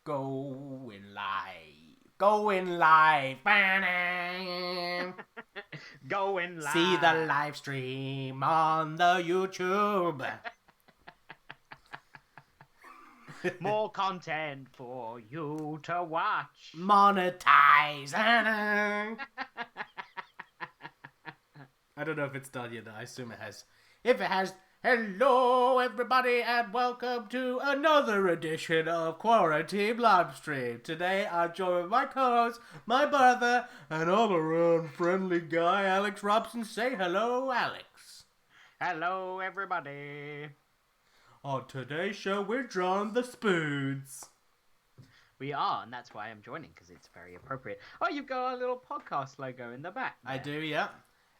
Going live. Going live. Going live. See the live stream on the YouTube. More content for you to watch. Monetize. I don't know if it's done yet. I assume it has. If it has, hello everybody and welcome to another edition of Quarantine Livestream. Today I'm joined with my co-host, my brother, and all-around friendly guy, Alex Robson. Say hello, Alex. Hello, everybody. On today's show, we're drawing the spoons. We are, and that's why I'm joining, because it's very appropriate. Oh, you've got a little podcast logo in the back there. I do, yeah.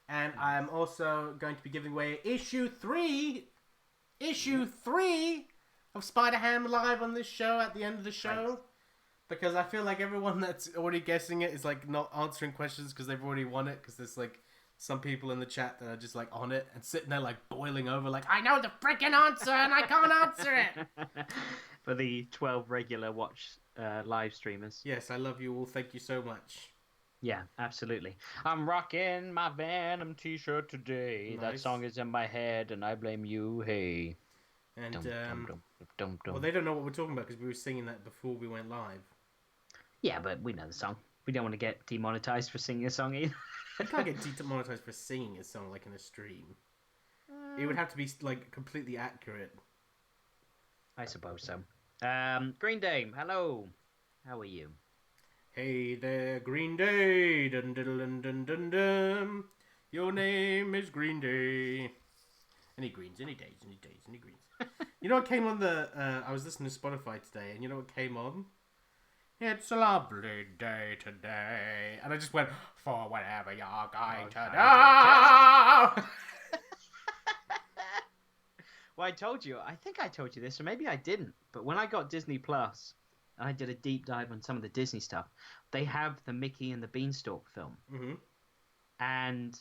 And I'm also going to be giving away issue 3 of Spider-Ham Live on this show at the end of the show. Right. Because I feel like everyone that's already guessing it is like not answering questions because they've already won it. Because there's like some people in the chat that are just like on it and sitting there like boiling over like, I know the freaking answer and I can't answer it. For the 12 regular watch live streamers. Yes, I love you all. Thank you so much. Yeah, absolutely. I'm rocking my Venom t-shirt today. Nice. That song is in my head, and I blame you. Hey. And Dum. well, they don't know what we're talking about because we were singing that before we went live. Yeah, but we know the song. We don't want to get demonetized for singing a song either. You can't get demonetized for singing a song like in a stream. It would have to be like completely accurate. I suppose so. Green Dame, hello. How are you? Hey there, Green Day, dun dun dun dun dun dun. Your name is Green Day. Any greens, any days, any days, any greens. You know what came on the? I was listening to Spotify today, and you know what came on? It's a lovely day today, and I just went for whatever you're going to do. Well, I told you. I think I told you this, or maybe I didn't. But when I got Disney Plus, I did a deep dive on some of the Disney stuff. They have the Mickey and the Beanstalk film, and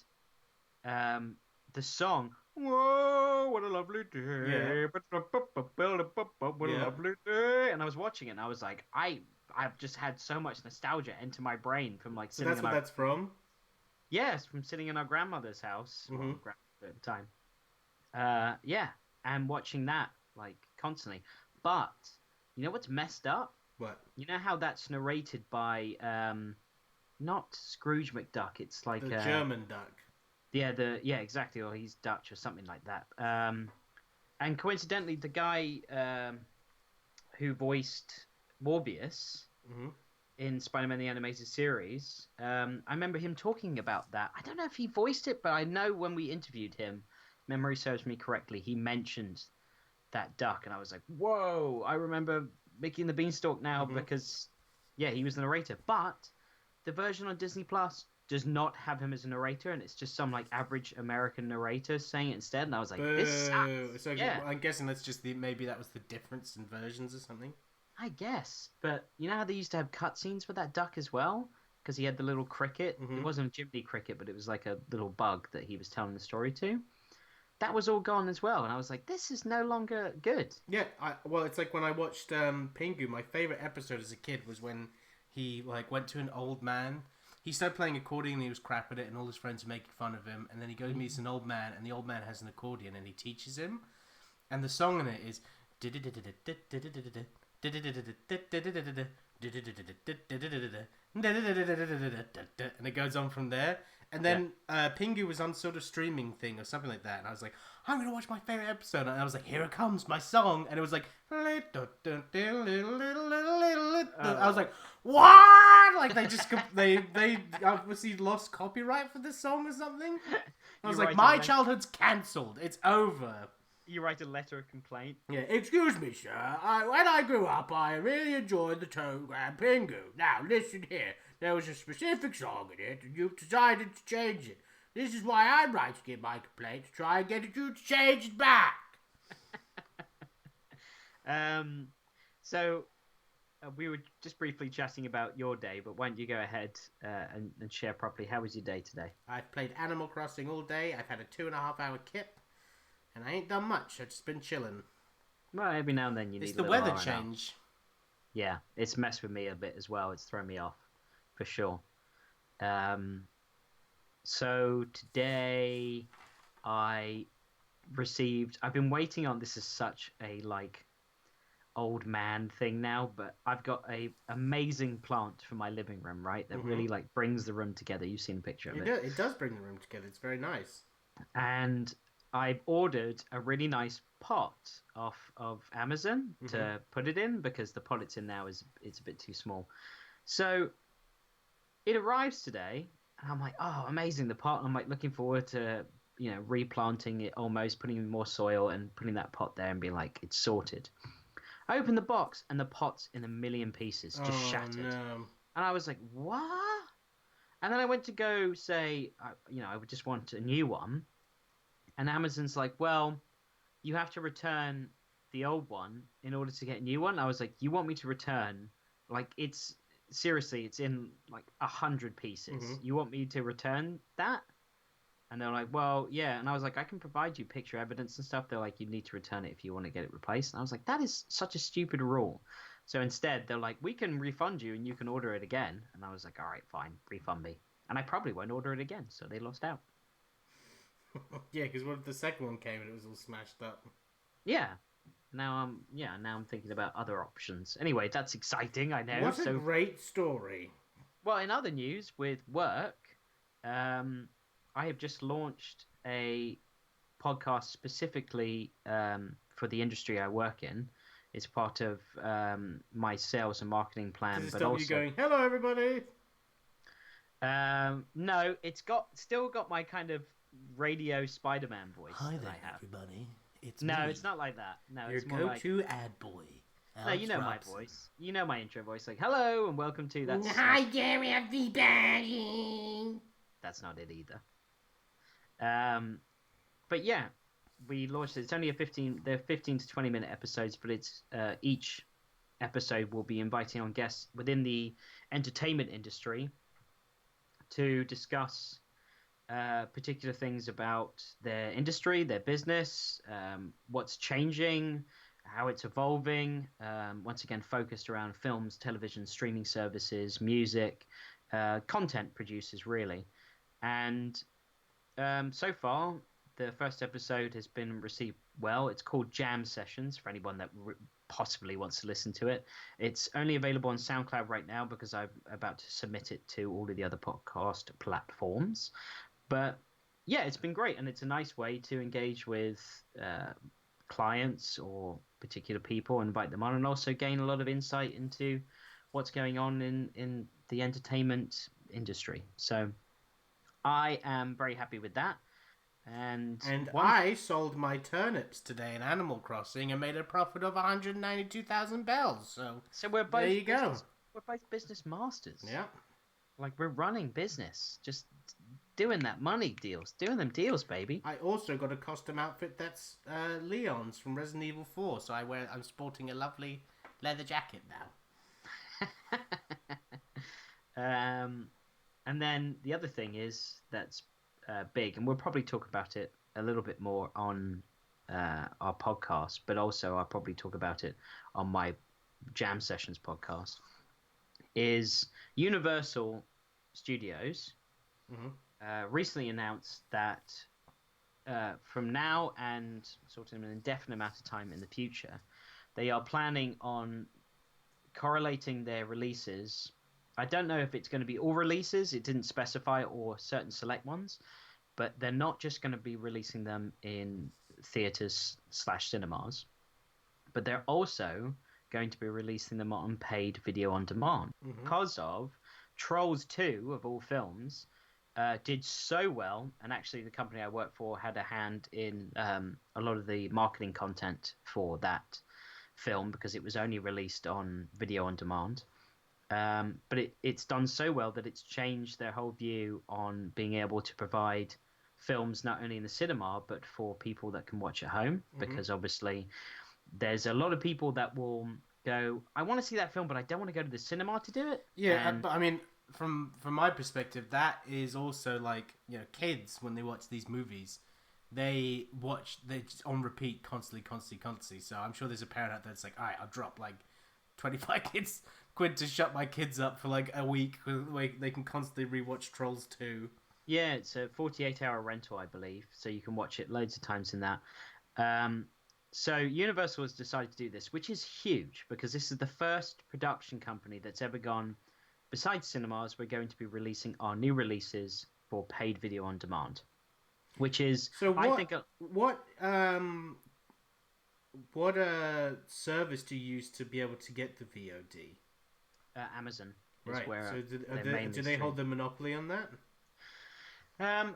the song. Whoa, what a lovely day! What a lovely day! And I was watching it, and I was like, I've just had so much nostalgia enter my brain from like. So that's what that's from. Yes, from sitting in our grandmother's house, grandmother at the time. Yeah, and watching that like constantly. But you know what's messed up? What? You know how that's narrated by not Scrooge McDuck. It's like the German duck. Yeah, exactly. Or he's Dutch or something like that. And coincidentally, the guy who voiced Morbius in Spider-Man the Animated Series, I remember him talking about that. I don't know if he voiced it, but I know when we interviewed him, memory serves me correctly, he mentioned that duck, and I was like, whoa, I remember Mickey and the Beanstalk now because, yeah, he was the narrator. But the version on Disney Plus does not have him as a narrator, and it's just some like average American narrator saying it instead. And I was like, Boo. this sucks. So yeah. I'm guessing that's just maybe that was the difference in versions or something. I guess, but you know how they used to have cutscenes for that duck as well, because he had the little cricket. It wasn't a Jiminy Cricket, but it was like a little bug that he was telling the story to. That was all gone as well, and I was like, this is no longer good. Yeah, well, it's like when I watched Pingu, my favorite episode as a kid was when he like went to an old man. He started playing accordion and he was crap at it, and all his friends were making fun of him. And then he goes and meets an old man, and the old man has an accordion, and he teaches him. And the song in it is... and it goes on from there. And then Pingu was on sort of streaming thing or something like that, and I was like, I'm gonna watch my favorite episode, and I was like, here it comes, my song, and it was like, I was like, what? Like they just they obviously lost copyright for this song or something. I was like, my childhood's cancelled. It's over. You write a letter of complaint. Yeah, excuse me, sir. When I grew up, I really enjoyed the Telegram Pingu. Now, listen here. There was a specific song in it, and you've decided to change it. This is why I'm writing in my complaint, to try and get you to change it back. So, we were just briefly chatting about your day, but why don't you go ahead and share properly? How was your day today? I've played Animal Crossing all day. I've had a 2.5-hour kip. And I ain't done much. I've just been chilling. Well, every now and then you need It's a the little weather R&R. change. Yeah, it's messed with me a bit as well. It's thrown me off for sure. Um, so today I received. I've been waiting on. This is such a like old man thing now, but I've got a amazing plant for my living room, right? That Mm-hmm. really like brings the room together. You've seen a picture of it. It does bring the room together. It's very nice. And I've ordered a really nice pot off of Amazon Mm-hmm. to put it in because the pot it's in now is it's a bit too small. So it arrives today, and I'm like, oh, amazing, the pot. I'm like looking forward to replanting it, almost putting in more soil and putting that pot there and being like, it's sorted. I open the box and the pot's in a million pieces, just Oh shattered. no. And I was like, what? And then I went to go say, I would just want a new one. And Amazon's like, well, you have to return the old one in order to get a new one. I was like, you want me to return? Like, it's seriously, it's in like 100 Mm-hmm. pieces. You want me to return that? And they're like, well, yeah. And I was like, I can provide you picture evidence and stuff. They're like, you need to return it if you want to get it replaced. And I was like, that is such a stupid rule. So instead, they're like, we can refund you and you can order it again. And I was like, all right, fine, refund me. And I probably won't order it again. So they lost out. Yeah, because what if the second one came and it was all smashed up? Yeah. Now I'm thinking about other options. Anyway, that's exciting, I know. What a So, great story. well, in other news with work, um, I have just launched a podcast specifically for the industry I work in. It's part of my sales and marketing Does plan, it but stop you also going, hello everybody? no, it's got still got my kind of radio Spider-Man voice Hi that there, I have. everybody. It's No, me, it's not like that. No, your it's more like go-to ad boy, no, you Alex know my Robson. voice. You know my intro voice, like hello and welcome to. Hi there, everybody. That's not it either. But yeah, we launched it. It's only they're 15 to 20-minute episodes, but it's each episode will be inviting on guests within the entertainment industry to discuss particular things about their industry, their business, what's changing, how it's evolving. Once again, focused around films, television, streaming services, music, content producers, really. And so far, the first episode has been received well. It's called Jam Sessions for anyone that possibly wants to listen to it. It's only available on SoundCloud right now because I'm about to submit it to all of the other podcast platforms. But yeah, it's been great, and it's a nice way to engage with clients or particular people, invite them on, and also gain a lot of insight into what's going on in the entertainment industry. So I am very happy with that. And And one, I sold my turnips today in Animal Crossing and made a profit of 192,000 bells. so we're There both you go. we're both business masters. Yeah. Like we're running business, just doing that money deals, doing them deals, baby. I also got a custom outfit that's Leon's from Resident Evil 4, so I'm sporting a lovely leather jacket now. And then the other thing is that's big, and we'll probably talk about it a little bit more on our podcast, but also I'll probably talk about it on my Jam Sessions podcast. Is Universal Studios recently announced that from now and sort of an indefinite amount of time in the future, they are planning on correlating their releases. I don't know if it's going to be all releases, it didn't specify, or certain select ones, but they're not just going to be releasing them in theaters/cinemas, but they're also going to be releasing them on paid video on demand because of Trolls 2, of all films, did so well, and actually the company I work for had a hand in a lot of the marketing content for that film because it was only released on video on demand. But it's done so well that it's changed their whole view on being able to provide films not only in the cinema but for people that can watch at home, because obviously there's a lot of people that will go, I want to see that film, but I don't want to go to the cinema to do it. Yeah, but I mean, from my perspective, that is also like, kids when they watch these movies, they're just on repeat constantly. So I'm sure there's a parent out there that's like, all right, I'll drop like £25 to shut my kids up for like a week. They can constantly rewatch Trolls 2. Yeah, it's a 48-hour rental, I believe, so you can watch it loads of times in that. So Universal has decided to do this, which is huge because this is the first production company that's ever gone. Besides cinemas, we're going to be releasing our new releases for paid video on demand, which is, So I think, what service do you use to be able to get the VOD? Amazon is Right. where So mainly do they hold stream. the monopoly on that?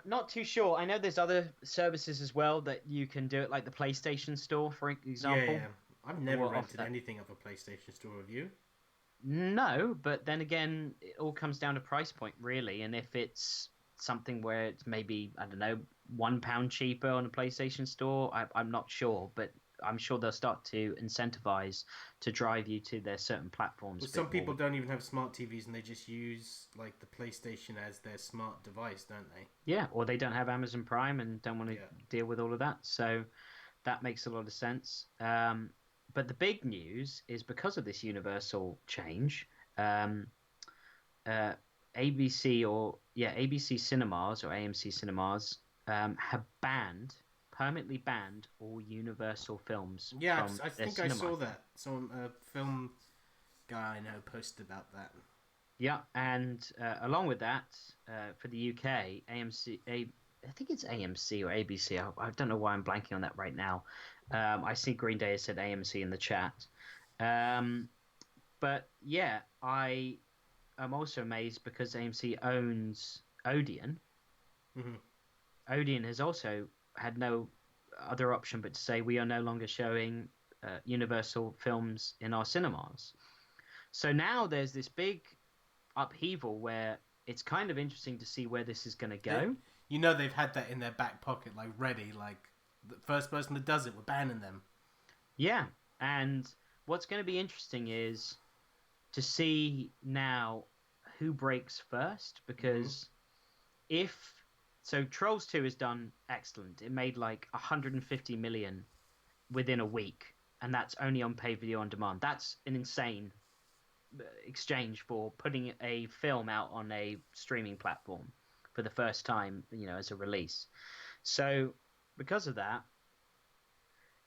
Not too sure. I know there's other services as well that you can do it, like the PlayStation Store, for Yeah, example. yeah. I've never Will offer rented that. anything off a PlayStation Store. Have you? No, but then again, it all comes down to price point, really. And if it's something where it's maybe, I don't know, £1 cheaper on a PlayStation Store, I'm not sure, but I'm sure they'll start to incentivize to drive you to their certain platforms Well, a some bit people more. don't even have smart TVs and they just use like the PlayStation as their smart device, don't they? Yeah, or they don't have Amazon Prime and don't want to Yeah. deal with all of that. So that makes a lot of sense. But the big news is because of this universal change, um, uh, ABC cinemas or AMC cinemas have permanently banned all Universal films Yeah, from I their think I cinema. saw that. Some film guy I know posted about that. Yeah, and along with that, for the UK, I think it's AMC or ABC. I don't know why I'm blanking on that right now. I see Green Day has said AMC in the chat. Um, but yeah, I am also amazed because AMC owns Odeon. Hmm. Odeon has also had no other option but to say we are no longer showing Universal films in our cinemas. So now there's this big upheaval where it's kind of interesting to see where this is going to They, go. they've had that in their back pocket, like ready. Like the first person that does it, we're banning them. Yeah, and what's going to be interesting is to see now who breaks first Hmm. because if so Trolls 2 is done excellent. It made like 150 million within a week and that's only on pay video on demand. That's an insane exchange for putting a film out on a streaming platform for the first time, as a release. So because of that,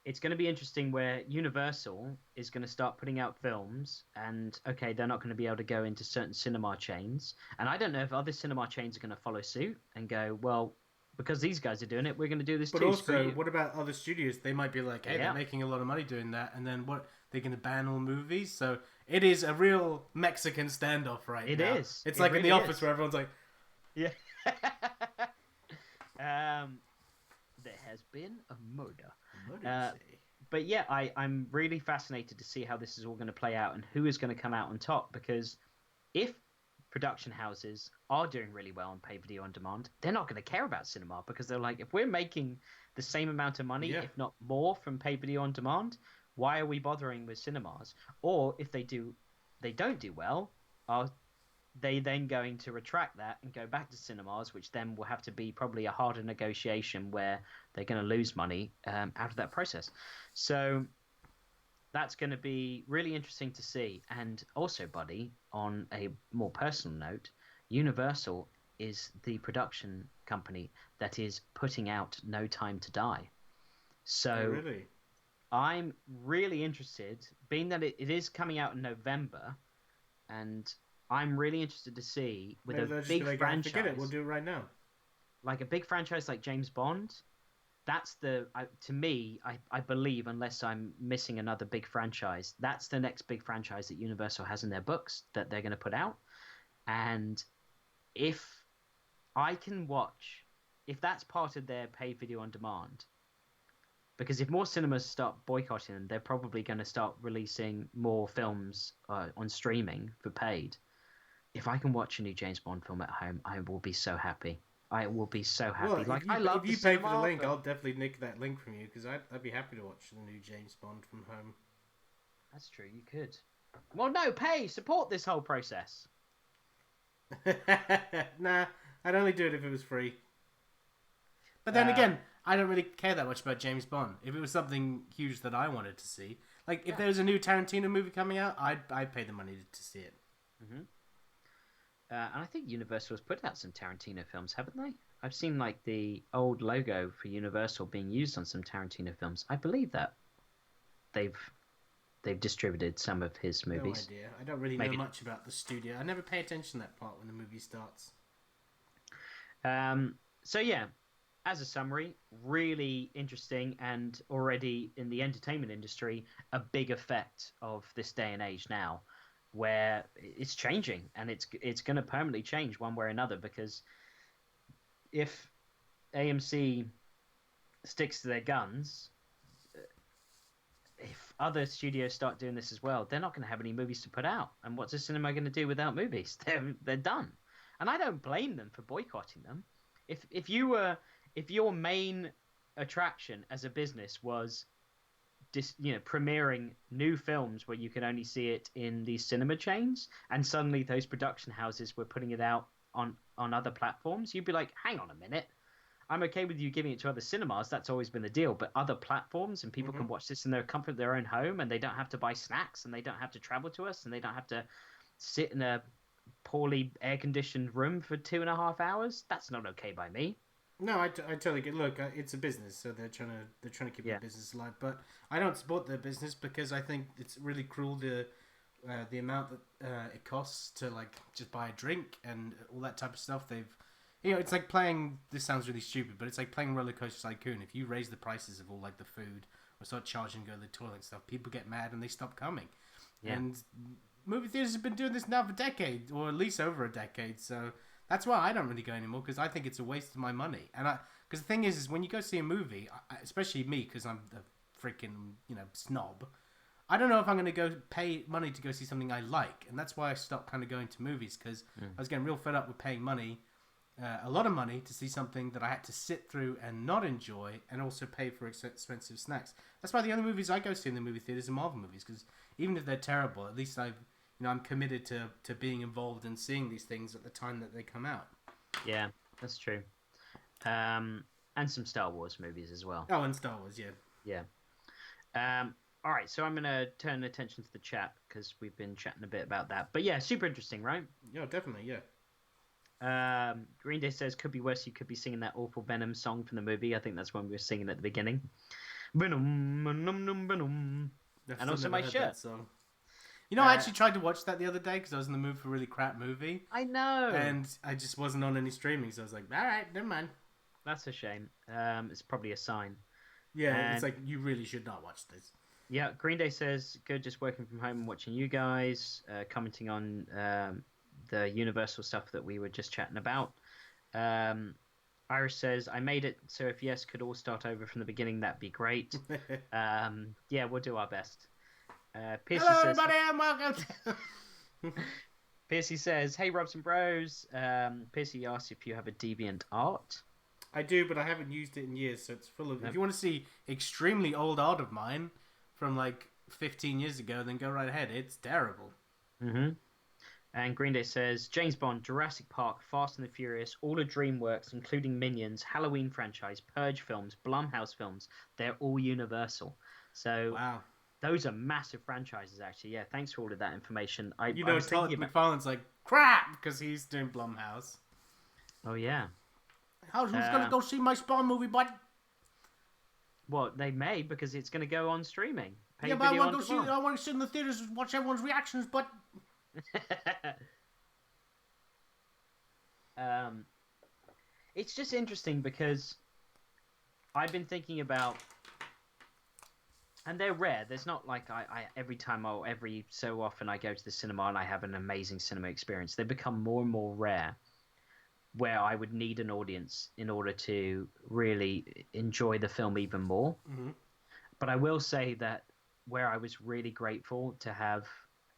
it's going to be interesting where Universal is going to start putting out films, and okay, they're not going to be able to go into certain cinema chains, and I don't know if other cinema chains are going to follow suit and go, well, because these guys are doing it, we're going to do this But too. Screw also, you. what about other studios? They might be like, hey, they're Yeah, making a lot of money doing that, and then what? They're going to ban all movies? So it is a real Mexican standoff right it now. is. It's It like in The really Office is. where everyone's like, Yeah. um, there has been a murder. what did you Uh, say? but yeah, I'm really fascinated to see how this is all going to play out and who is going to come out on top because if production houses are doing really well on pay video on demand, they're not going to care about cinema because they're like, if we're making the same amount of money, Yeah. if not more, from pay video on demand, why are we bothering with cinemas? Or if they don't do well, are they then going to retract that and go back to cinemas, which then will have to be probably a harder negotiation where they're going to lose money out of that process. So that's going to be really interesting to see. And also, buddy, on a more personal note, Universal is the production company that is putting out No Time to Die. Oh, So really? I'm really interested, being that it is coming out in November, and I'm really interested to see with Maybe a they'll just be big like, ah, forget it. We'll franchise, do it right now. like a big franchise like James Bond. That's to me, I believe, unless I'm missing another big franchise, that's the next big franchise that Universal has in their books that they're going to put out. And if I can watch, if that's part of their paid video on demand, because if more cinemas start boycotting them, they're probably going to start releasing more films on streaming for paid. If I can watch a new James Bond film at home, I will be so happy. I will be so Well, happy. Like I if love the you pay for the cinema, link, but I'll definitely nick that link from you because I'd be happy to watch the new James Bond from home. that's true. You could. Well, no, pay, support this whole process. Nah, I'd only do it if it was free. But then Uh, again, I don't really care that much about James Bond. If it was something huge that I wanted to see, Like, if there was a new Tarantino movie coming out, I'd pay the money to see it. Mm-hmm. And I think Universal has put out some Tarantino films, haven't they? I've seen like the old logo for Universal being used on some Tarantino films. I believe that they've distributed some of his movies. No idea. I don't really know Maybe. much about the studio. I never pay attention to that part when the movie starts. So yeah, as a summary, really interesting and already in the entertainment industry, a big effect of this day and age now, where it's changing and it's going to permanently change one way or another, because if AMC sticks to their guns, if other studios start doing this as well, they're not going to have any movies to put out. And what's a cinema going to do without movies? They're done. And I don't blame them for boycotting them. If your main attraction as a business was premiering new films where you can only see it in these cinema chains, and suddenly those production houses were putting it out on other platforms, you'd be like, hang on a minute. I'm okay with you giving it to other cinemas. That's always been the deal. But other platforms, and people can watch this in their comfort of their own home, and they don't have to buy snacks, and they don't have to travel to us, and they don't have to sit in a poorly air-conditioned room for 2.5 hours. That's not okay by me. No, I totally get. Look, it's a business, so they're trying to keep their business alive. But I don't support their business because I think it's really cruel the amount that it costs to like just buy a drink and all that type of stuff. It's like playing. This sounds really stupid, but it's like playing Roller Coaster Tycoon. If you raise the prices of all like the food or start charging to go to the toilet and stuff, people get mad and they stop coming. Yeah. And movie theaters have been doing this now for decades, or at least over a decade. So that's why I don't really go anymore, because I think it's a waste of my money. And because the thing is when you go see a movie, especially me, because I'm a freaking snob. I don't know if I'm going to go pay money to go see something I like, and that's why I stopped kind of going to movies, because I was getting real fed up with paying money. A lot of money to see something that I had to sit through and not enjoy, and also pay for expensive snacks. That's why the only movies I go see in the movie theaters are Marvel movies, because even if they're terrible, at least I'm committed to being involved and seeing these things at the time that they come out. Yeah, that's true. And some Star Wars movies as well. Oh, and Star Wars, yeah. Yeah. All right, so I'm going to turn attention to the chat because we've been chatting a bit about that. But yeah, super interesting, right? Yeah, definitely, yeah. Green Day says, could be worse, you could be singing that awful Venom song from the movie. I think that's one we were singing at the beginning. Venom, venom, venom. And also my shirt. I actually tried to watch that the other day because I was in the mood for a really crap movie. I know. And I just wasn't on any streaming, so I was like, all right, never mind. That's a shame. It's probably a sign. Yeah, it's like, you really should not watch this. Yeah, Green Day says, good, just working from home and watching you guys, commenting on the Universal stuff that we were just chatting about. Iris says, I made it, so if yes could all start over from the beginning, that'd be great. Yeah, we'll do our best. Piercy Hello, says, everybody, and welcome. Piercy says, hey, Robson Bros. Piercy asks if you have a Deviant Art. I do, but I haven't used it in years, so it's full of... If you want to see extremely old art of mine from like 15 years ago, then go right ahead. It's terrible. Mm-hmm. And Green Day says, James Bond, Jurassic Park, Fast and the Furious, all of DreamWorks, including Minions, Halloween franchise, Purge films, Blumhouse films, they're all Universal. So wow, those are massive franchises, actually. Yeah, thanks for all of that information. Todd McFarlane's like, crap, because he's doing Blumhouse. Oh, yeah. Who's going to go see my Spawn movie, bud? Well, they may, because it's going to go on streaming. Yeah, but I want to sit in the theaters and watch everyone's reactions, but... It's just interesting because I've been thinking about, and they're rare. There's not like I every time or every so often I go to the cinema and I have an amazing cinema experience. They become more and more rare, where I would need an audience in order to really enjoy the film even more. Mm-hmm. But I will say that where I was really grateful to have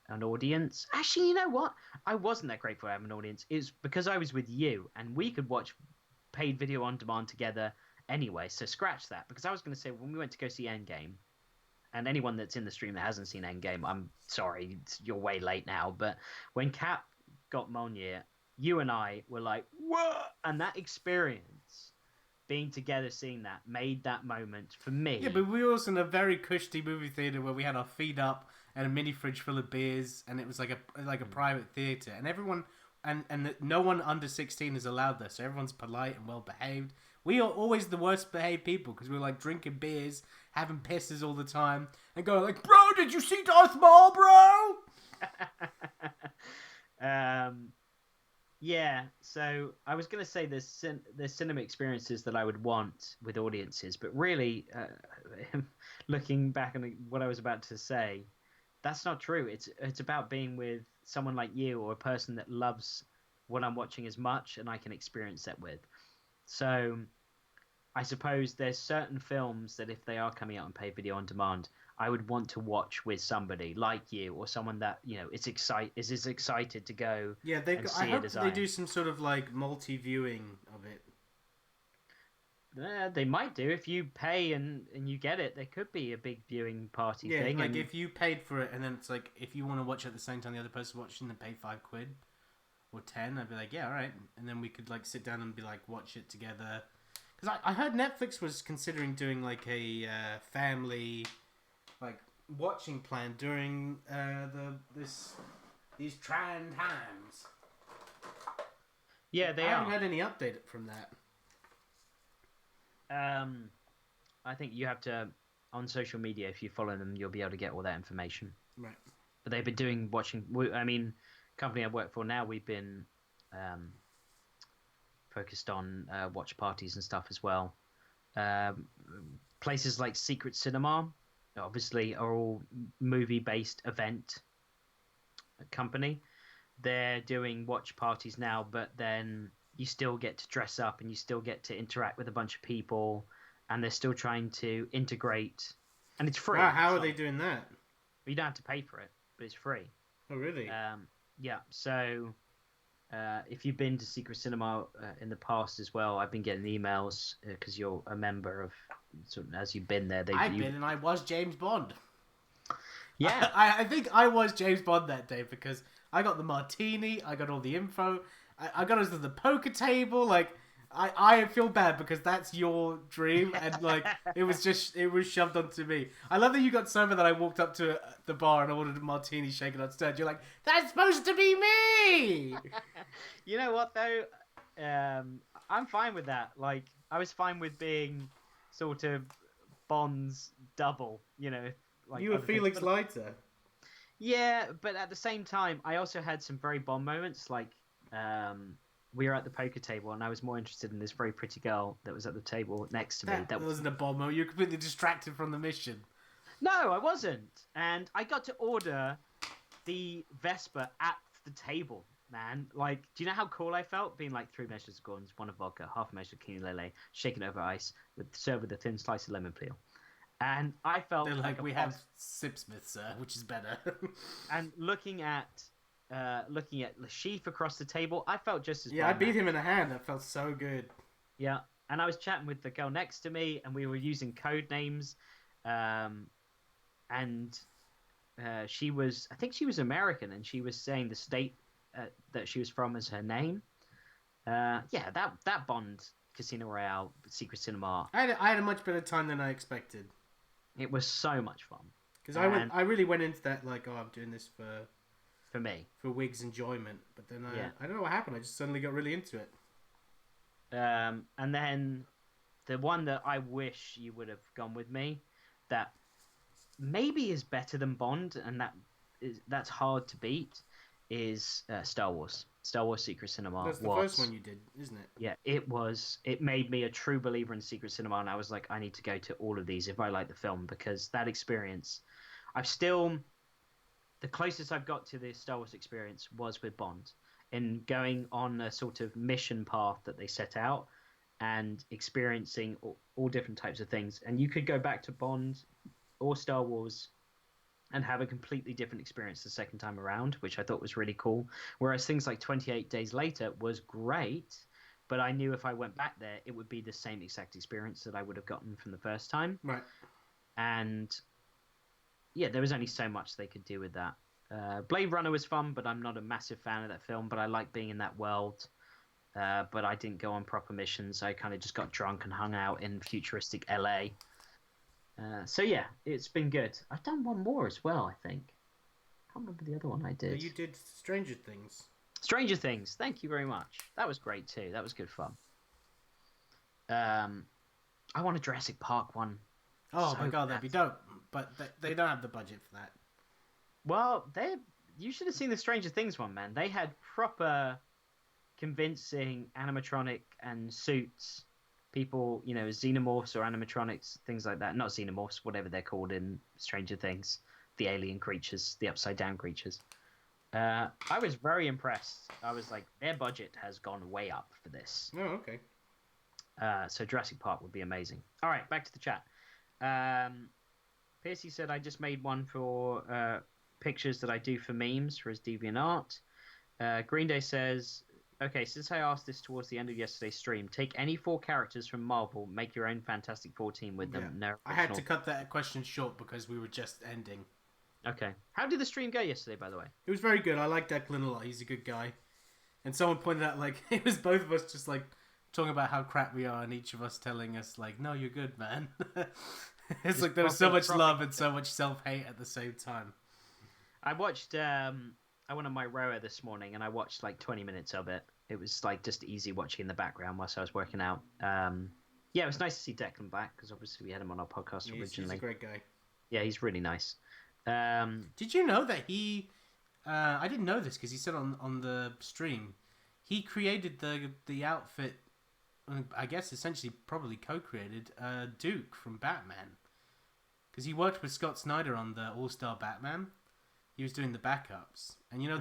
an audience. Actually, you know what? I wasn't that grateful to have an audience. It's because I was with you and we could watch paid video on demand together anyway. So scratch that. Because I was going to say, when we went to go see Endgame, and anyone that's in the stream that hasn't seen Endgame, I'm sorry, you're way late now. But when Cap got Mjolnir, you and I were like, what? And that experience being together, seeing that made that moment for me. Yeah, but we were also in a very cushy movie theater where we had our feet up and a mini fridge full of beers, and it was like a private theater, and everyone and no one under 16 is allowed there, so everyone's polite and well behaved. We are always the worst behaved people because we're like drinking beers, having pisses all the time, and going like, "Bro, did you see Darth Maul, bro?" Yeah, so I was going to say there's cinema experiences that I would want with audiences, but really, looking back on what I was about to say, that's not true. It's about being with someone like you or a person that loves what I'm watching as much, and I can experience that with. So I suppose there's certain films that if they are coming out on pay video on demand, I would want to watch with somebody like you or someone that is as excited to go. Yeah, I hope they do some sort of like multi-viewing of it. They might do if you pay and you get it. There could be a big viewing party thing. Yeah, like if you paid for it, and then it's like if you want to watch it at the same time the other person watching, then pay £5 or 10. I'd be like, yeah, all right, and then we could like sit down and be like watch it together. Because I heard Netflix was considering doing like a family like watching plan during these trying times. Yeah, they I are. haven't had any update from that. I think you have to on social media. If you follow them, you'll be able to get all that information. Right. But they've been doing watching. I mean, company I work for now, we've been focused on watch parties and stuff as well. Places like Secret Cinema, obviously, are all movie-based event company. They're doing watch parties now, but then you still get to dress up and you still get to interact with a bunch of people, and they're still trying to integrate, and it's free. Wow, how are they doing that? You don't have to pay for it, but it's free. Oh, really? Yeah. So if you've been to Secret Cinema in the past as well, I've been getting emails because you're a member of. So as you've been there, I've been, and I was James Bond. Yeah, I think I was James Bond that day because I got the martini, I got all the info, I got us to the poker table. Like, I feel bad because that's your dream, and like it was shoved onto me. I love that you got sober that I walked up to the bar and ordered a martini shaken on stage. You're like, that's supposed to be me. You know what though? I'm fine with that. Like, I was fine with being sort of Bond's double. Like You were Felix Leiter. Yeah, but at the same time, I also had some very Bond moments. Like, we were at the poker table, and I was more interested in this very pretty girl that was at the table next to me. That wasn't a Bond moment. You were completely distracted from the mission. No, I wasn't. And I got to order the Vespa at the table, man. Like, do you know how cool I felt? Being like 3 measures of Gordon's, 1 of vodka, half a measure of Quinoa Lele, shaken over ice, served with a thin slice of lemon peel. And I felt They're like we boss. have Sipsmith, sir, which is better. And looking at Lashif across the table, I felt just as yeah, I beat him in a hand. That felt so good. Yeah, and I was chatting with the girl next to me, and we were using code names, and I think she was American, and she was saying the state that she was from as her name. Yeah, that Bond Casino Royale Secret Cinema. I had a much better time than I expected. It was so much fun. Because I really went into that like, oh, I'm doing this for me, for Wig's enjoyment. But then I don't know what happened. I just suddenly got really into it. And then the one that I wish you would have gone with me, that maybe is better than Bond, and that's hard to beat, is Star Wars. Star Wars Secret Cinema. That's the first one you did, isn't it? Yeah, it was. It made me a true believer in Secret Cinema, and I was like, I need to go to all of these if I like the film, because that experience, the closest I've got to the Star Wars experience was with Bond, in going on a sort of mission path that they set out and experiencing all different types of things. And you could go back to Bond or Star Wars and have a completely different experience the second time around, which I thought was really cool. Whereas things like 28 Days Later was great, but I knew if I went back there, it would be the same exact experience that I would have gotten from the first time. Right. And yeah, there was only so much they could do with that. Blade Runner was fun, but I'm not a massive fan of that film, but I like being in that world. but I didn't go on proper missions. I kind of just got drunk and hung out in futuristic LA. So yeah, it's been good. I've done one more as well, I think. I can't remember the other one I did. You did Stranger Things. Stranger Things. Thank you very much. That was great too. That was good fun. I want a Jurassic Park one. Oh my god, that'd be dope. But they don't have the budget for that. Well, you should have seen the Stranger Things one, man. They had proper, convincing animatronic and suits. People, xenomorphs or animatronics, things like that. Not xenomorphs, whatever they're called in Stranger Things. The alien creatures, the upside down creatures. I was very impressed. I was like, their budget has gone way up for this. Oh, okay. So Jurassic Park would be amazing. All right, back to the chat. Piercy said, I just made one for pictures that I do for memes for his DeviantArt. Green Day says, okay, since I asked this towards the end of yesterday's stream, take any 4 characters from Marvel, make your own Fantastic Four team with them. Yeah. No, I had to cut that question short because we were just ending. Okay. How did the stream go yesterday, by the way? It was very good. I like Declan a lot. He's a good guy. And someone pointed out, like, it was both of us just, like, talking about how crap we are and each of us telling us, like, no, you're good, man. It's like there was so much love and so much self-hate at the same time. I watched, I went on my rower this morning and I watched, like, 20 minutes of it. It was, like, just easy watching in the background whilst I was working out. Yeah, it was nice to see Declan back because obviously we had him on our podcast originally. He's a great guy. Yeah, he's really nice. Did you know that he... I didn't know this because he said on the stream, he created the outfit, I guess essentially probably co-created Duke from Batman. Because he worked with Scott Snyder on the All-Star Batman. He was doing the backups. And you know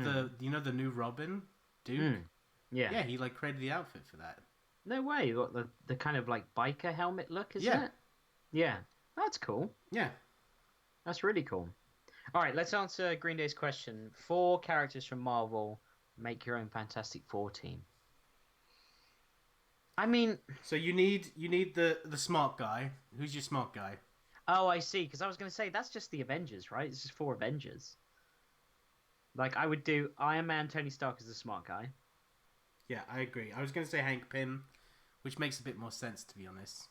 the new Robin, Duke? Yeah, he like created the outfit for that. No way. You got the kind of like biker helmet look, isn't it? Yeah. That's cool. Yeah. That's really cool. All right, let's answer Green Day's question. 4 characters from Marvel, make your own Fantastic Four team. I mean... So you need the smart guy. Who's your smart guy? Oh, I see. Because I was going to say, that's just the Avengers, right? It's just 4 Avengers. Like, I would do Iron Man, Tony Stark as the smart guy. Yeah, I agree. I was going to say Hank Pym, which makes a bit more sense, to be honest.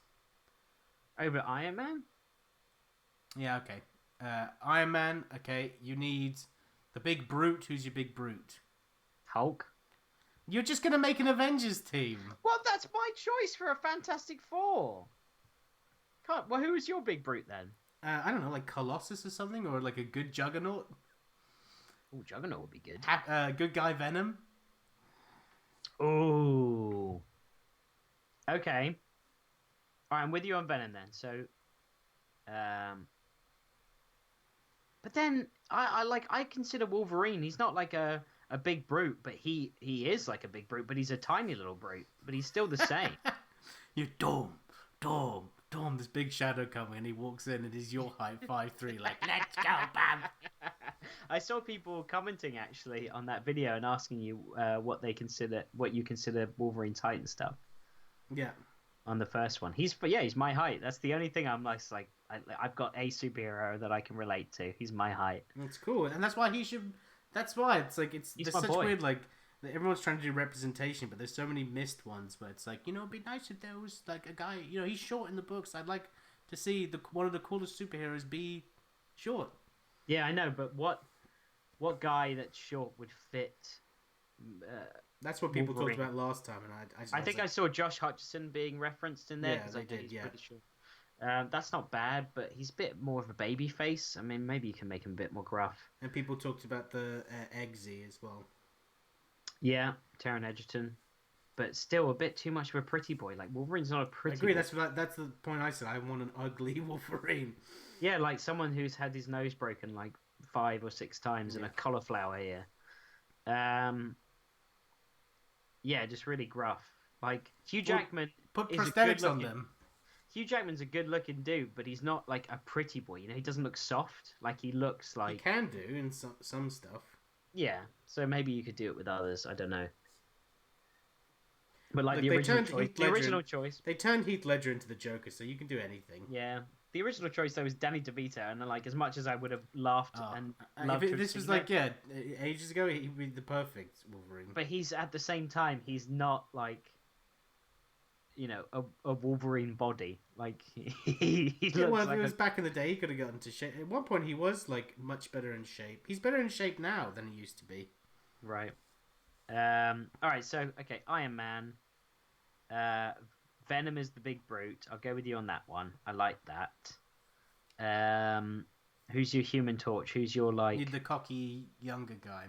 Over Iron Man? Yeah, okay. Iron Man, okay. You need the big brute. Who's your big brute? Hulk. You're just going to make an Avengers team. Well, that's my choice for a Fantastic Four. Well, who was your big brute then? I don't know, like Colossus or something, or like a good Juggernaut. Oh, Juggernaut would be good. Good guy Venom. Oh. Okay. All right, I'm with you on Venom then. So, but then I consider Wolverine. He's not like a big brute, but he is like a big brute, but he's a tiny little brute, but he's still the same. You Dom, this big shadow coming, and he walks in and he's your height, 5'3", like, let's go, bam. I saw people commenting actually on that video and asking you what you consider Wolverine's height and stuff. Yeah. On the first one, he's my height. That's the only thing I'm like I've got a superhero that I can relate to. He's my height. That's cool, and that's why he should. That's why it's like there's such weird like everyone's trying to do representation, but there's so many missed ones where it's like, it'd be nice if there was like a guy, he's short in the books. I'd like to see one of the coolest superheroes be short. Yeah, I know, but what guy that's short would fit? That's what people talked about last time, and I think I saw Josh Hutcherson being referenced in there because I did. Yeah, pretty sure. That's not bad, but he's a bit more of a baby face. I mean, maybe you can make him a bit more gruff. And people talked about the Eggsy as well. Yeah, Taron Egerton, but still a bit too much of a pretty boy. Like Wolverine's not a pretty. I agree. Boy. That's the point I said. I want an ugly Wolverine. Yeah, like someone who's had his nose broken like 5 or 6 times and a cauliflower ear. Yeah, just really gruff. Like Hugh Jackman. Put prosthetics on them. Hugh Jackman's a good-looking dude, but he's not like a pretty boy. He doesn't look soft. Like he looks like. He can do in some stuff. Yeah, so maybe you could do it with others. I don't know. But like the original choice. They turned Heath Ledger into the Joker, so you can do anything. Yeah, the original choice though was Danny DeVito, and like as much as I would have laughed and loved to have this was seen like it, ages ago, he'd be the perfect Wolverine. but he's at the same time he's not like a Wolverine body. Like he Yeah, looks well, if it like was back in the day, he could have gotten to shape. At one point, he was like much better in shape. He's better in shape now than he used to be. right. All right. So okay, Iron Man. Venom is the big brute. I'll go with you on that one. I like that. Who's your Human Torch? Who's your like? Need the cocky younger guy.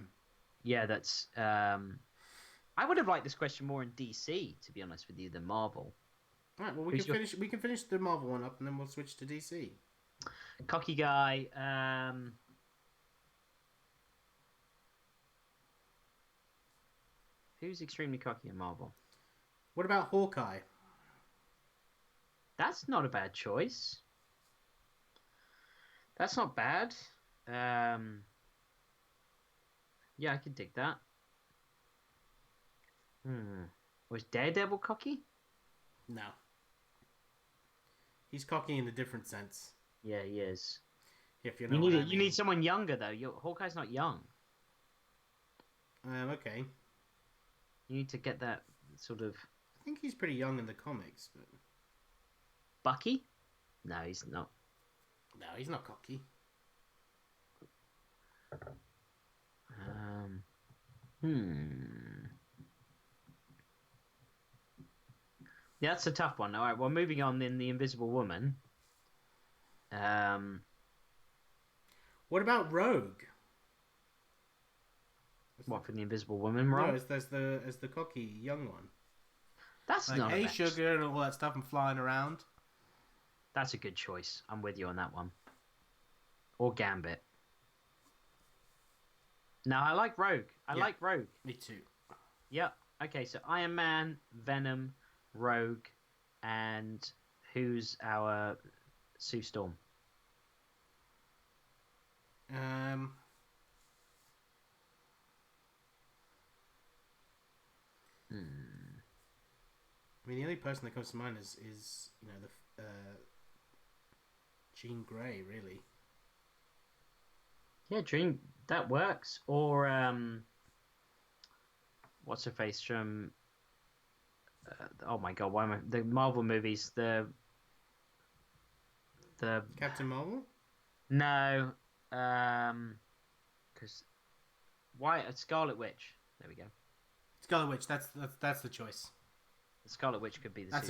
Yeah, that's. I would have liked this question more in DC, to be honest with you, than Marvel. All right. Well, we can finish the Marvel one up, and then we'll switch to DC. Cocky guy. Who's extremely cocky in Marvel? What about Hawkeye? That's not a bad choice. That's not bad. Yeah, I could dig that. Was Daredevil cocky? No. He's cocky in a different sense. Yeah, he is. If you know what I mean. You need someone younger though. Hawkeye's not young. Okay. You need to get that sort of. I think he's pretty young in the comics, but Bucky? No, he's not. no, he's not cocky. Yeah, that's a tough one. All right, well, moving on. In the Invisible Woman. What about Rogue? What for the Invisible Woman, No, Rob? as the cocky young one. That's Like, not. hey, sugar, and all that stuff, and flying around. That's a good choice. I'm with you on that one. Or Gambit. No, I like Rogue. I like Rogue. Me too. Yep. Okay, so Iron Man, Venom, Rogue, and who's our Sue Storm? I mean, the only person that comes to mind is the Jean Grey, really. Yeah, Dream, that works. Or what's her face from? Oh my god, why am I the Marvel movies? The Captain Marvel. No, because why Scarlet Witch? There we go. Scarlet Witch. That's the choice. The Scarlet Witch could be the. That's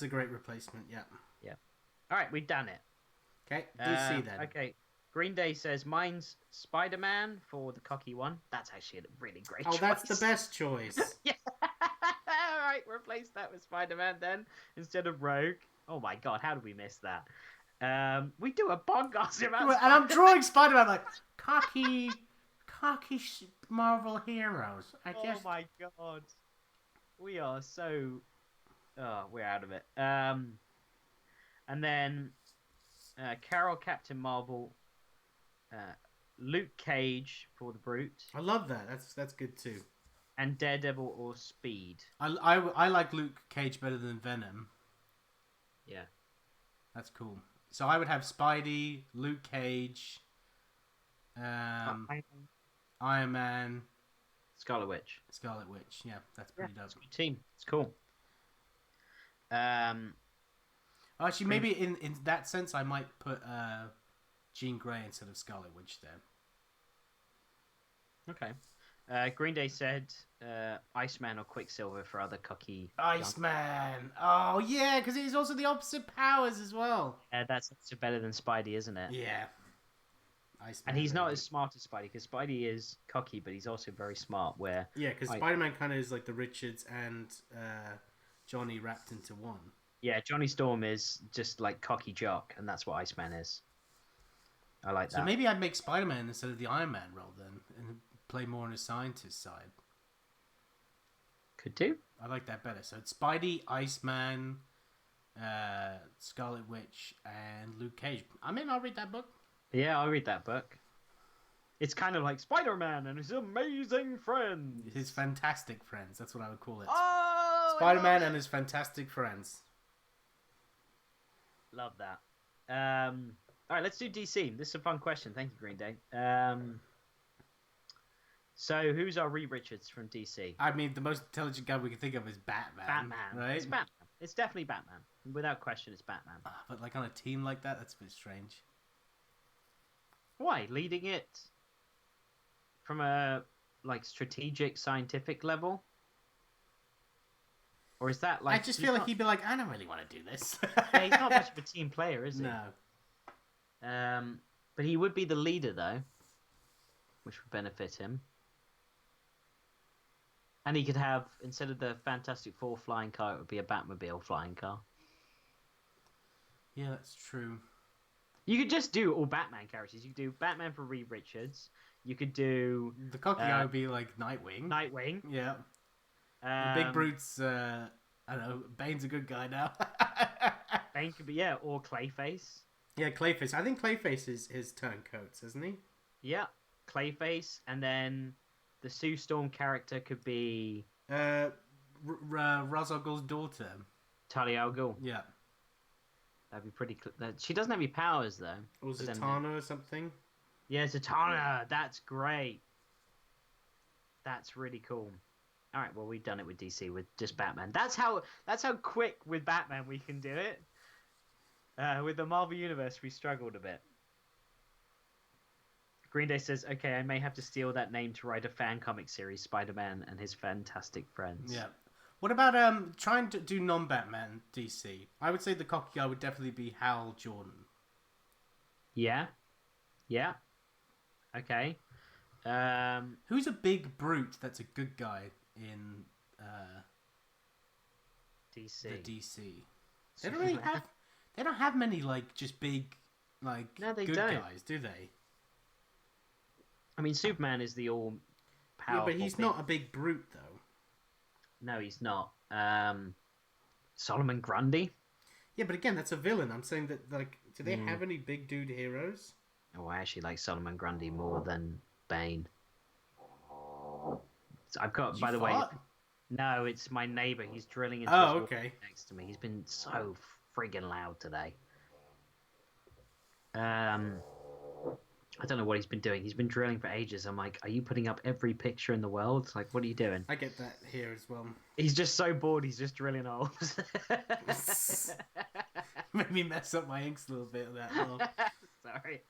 a great replacement. Yeah. Yeah. All right, we've done it. Okay, DC then. Okay. Green Day says mine's Spider-Man for the cocky one. That's actually a really great choice. Oh, that's the best choice. Yeah. All right, replace that with Spider-Man then instead of Rogue. Oh my god, how did we miss that? We do a podcast about And I'm drawing Spider-Man like cocky Marvel heroes. Oh my god. We are so... Oh, we're out of it. And then Carol, Captain Marvel, Luke Cage for the Brute. I love that. That's good too. And Daredevil or Speed. I like Luke Cage better than Venom. Yeah. That's cool. So I would have Spidey, Luke Cage, Iron Man, Scarlet Witch. Yeah, that's pretty dope. It's a good team. It's cool. Actually, maybe in that sense, I might put Jean Grey instead of Scarlet Witch there. Okay. Green Day said Iceman or Quicksilver for other cocky... Iceman! Oh, yeah, because he's also the opposite powers as well. That's better than Spidey, isn't it? Yeah. Iceman, and he's not as smart as Spidey, because Spidey is cocky, but he's also very smart, where... Yeah, because Spider-Man kind of is like the Richards and Johnny wrapped into one. Yeah, Johnny Storm is just like cocky jock, and that's what Iceman is. I like that. So maybe I'd make Spider-Man instead of the Iron Man role then, and play more on the scientist side. Could do. I like that better. So it's Spidey, Iceman, Scarlet Witch, and Luke Cage. I mean, I'll read that book. Yeah, I'll read that book. It's kind of like Spider-Man and his amazing friends. His fantastic friends. That's what I would call it. Oh! Spider-Man and his fantastic friends. Love that. All right, let's do DC. This is a fun question. Thank you, Green Day. So who's our Reed Richards from DC? I mean, the most intelligent guy we can think of is Batman. Batman. Right? It's Batman. It's definitely Batman. Without question, it's Batman. But like on a team like that's a bit strange. Why? Leading it from a like strategic, scientific level? Or is that like... I just feel like he'd be like, I don't really want to do this. Yeah, he's not much of a team player, is he? No. But he would be the leader, though, which would benefit him. And he could have, instead of the Fantastic Four flying car, it would be a Batmobile flying car. Yeah, that's true. You could just do all Batman characters. You could do Batman for Reed Richards. You could do... The cocky guy would be like Nightwing. Nightwing. Yeah. The Big Brute's, I don't know, Bane's a good guy now. Bane could be, yeah, or Clayface. Yeah, Clayface. I think Clayface is his turncoats, isn't he? Yeah, Clayface. And then the Sue Storm character could be... Ra's al Ghul's daughter. Talia al Ghul. Yeah. That'd be pretty... She doesn't have any powers, though. Or Zatanna or something. Yeah, Zatanna. That's great. That's really cool. All right, well, we've done it with DC with just Batman. That's how quick with Batman we can do it. With the Marvel Universe, we struggled a bit. Green Day says, okay, I may have to steal that name to write a fan comic series, Spider-Man and His Fantastic Friends. Yeah. What about trying to do non-Batman DC? I would say the cocky guy would definitely be Hal Jordan. Yeah. Yeah. Okay. Who's a big brute that's a good guy in DC? The DC. They don't really have. They don't have many like just big like good guys, do they? I mean, Superman is the all powerful. Yeah, but he's not a big brute though. No, he's not. Solomon Grundy. Yeah, but again, that's a villain. I'm saying that like, do they have any big dude heroes? Oh, I actually like Solomon Grundy more than Bane. I've got, by the way, no, it's my neighbor. He's drilling into his wall next to me. He's been so friggin' loud today. I don't know what he's been doing. He's been drilling for ages. I'm like, are you putting up every picture in the world? It's like, what are you doing? I get that here as well. He's just so bored. He's just drilling holes. Made me mess up my inks a little bit. That Sorry.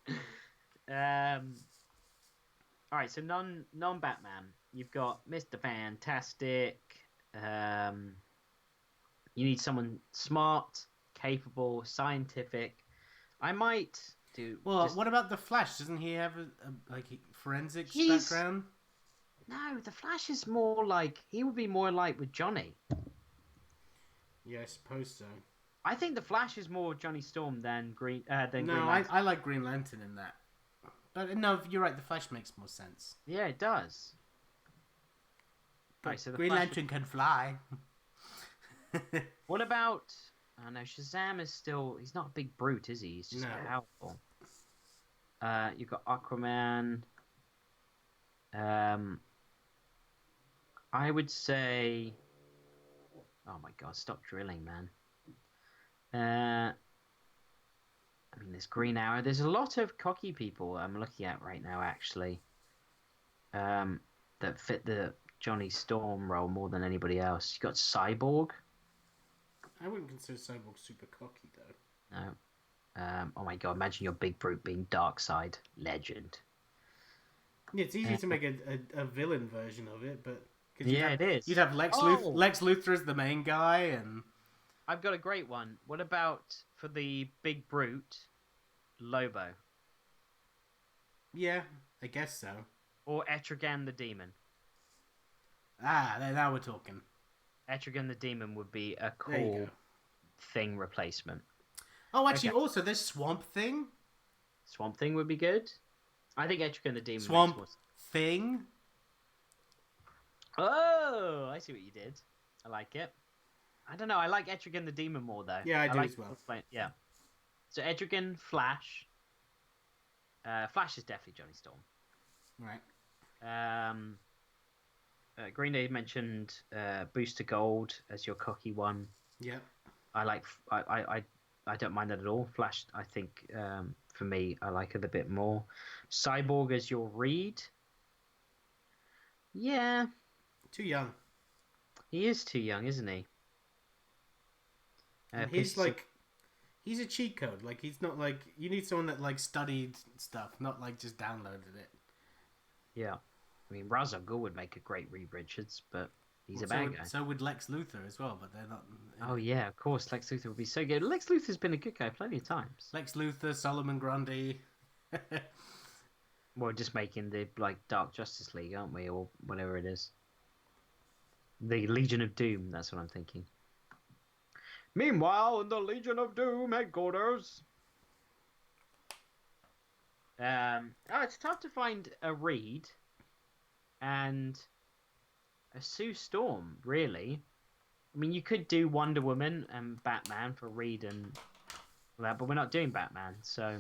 All right, so non-Batman. You've got Mr. Fantastic. You need someone smart, capable, scientific. I might do... Well, what about the Flash? Doesn't he have a forensics background? No, the Flash is more like... He would be more like with Johnny. Yeah, I suppose so. I think the Flash is more Johnny Storm than Green Lantern. I like Green Lantern in that. But no, you're right. The Flash makes more sense. Yeah, it does. Right, so Green Lantern can fly. What about... Oh no, Shazam is still... He's not a big brute, is he? He's just powerful. You've got Aquaman. I would say... Oh my god, stop drilling, man. I mean, there's Green Arrow. There's a lot of cocky people I'm looking at right now, actually, that fit the Johnny Storm role more than anybody else. You got Cyborg. I wouldn't consider Cyborg super cocky, though. No. Oh my god, imagine your big brute being Darkseid. Legend. Yeah, it's easy to make a villain version of it, but... It is. You'd have Lex Luthor as the main guy, and... I've got a great one. What about, for the big brute, Lobo? Yeah, I guess so. Or Etrigan the Demon? Now we're talking. Etrigan the Demon would be a cool Thing replacement. Oh, actually, also, there's Swamp Thing. Swamp Thing would be good. I think Etrigan the Demon Swamp Thing? Oh, I see what you did. I like it. I don't know. I like Etrigan the Demon more, though. Yeah, I do as well. Yeah. So Etrigan, Flash. Flash is definitely Johnny Storm. Right. Green Day mentioned Booster Gold as your cocky one. Yeah. I I don't mind that at all. Flash, I think for me, I like it a bit more. Cyborg as your Reed. Yeah, Too young. he is too young, isn't he? And he's Pissy said, like, he's a cheat code. Like, he's not like, you need someone that like studied stuff, not like just downloaded it. yeah. I mean, Ra's al Ghul would make a great Reed Richards, but he's Well, a bad guy. so would Lex Luthor as well, but they're not. Oh yeah, of course, Lex Luthor would be so good. Lex Luthor's been a good guy plenty of times. Lex Luthor, Solomon Grundy. We're just making the like Dark Justice League, aren't we, or whatever it is? The Legion of Doom. That's what I'm thinking. Meanwhile, in the Legion of Doom headquarters. It's tough to find a Reed and a Sue Storm, really. I mean, you could do Wonder Woman and Batman for Reed and that, but we're not doing Batman, so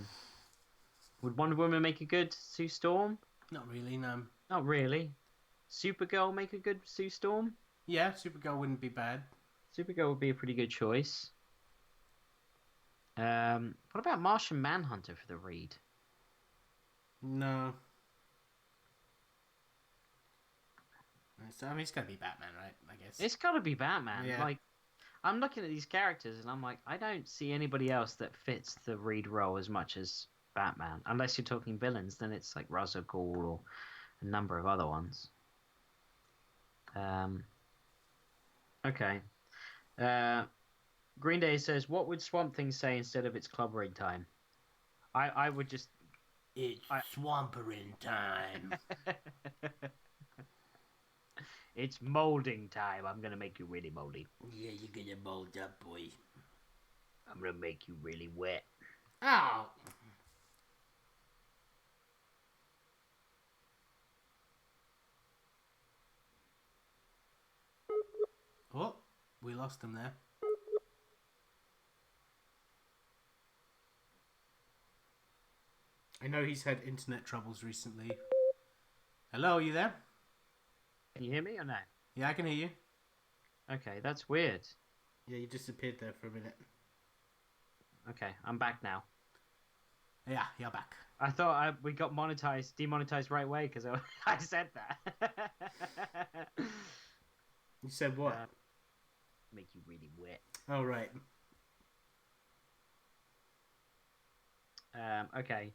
would Wonder Woman make a good Sue Storm? Not really, no. Not really. Supergirl make a good Sue Storm? Yeah, Supergirl wouldn't be bad. Supergirl would be a pretty good choice. What about Martian Manhunter for the Reed? No. So, I mean, it's gotta be Batman, right? I guess. It's got to be Batman. Yeah. Like, I'm looking at these characters and I'm like, I don't see anybody else that fits the Reed role as much as Batman. Unless you're talking villains, then it's like Ra's al Ghul or a number of other ones. Okay. Green Day says, what would Swamp Thing say instead of it's clobbering time? I would just... It's swampering time. It's molding time. I'm going to make you really moldy. Yeah, you're gonna mold up, boy. I'm going to make you really wet. Ow! Oh, we lost him there. I know he's had internet troubles recently. Hello, are you there? Can you hear me or no? Yeah, I can hear you. Okay, that's weird. Yeah, you disappeared there for a minute. Okay, I'm back now. Yeah, you're back. I thought we got demonetized right away because I said that. You said what? Make you really wet. Oh, right. Okay.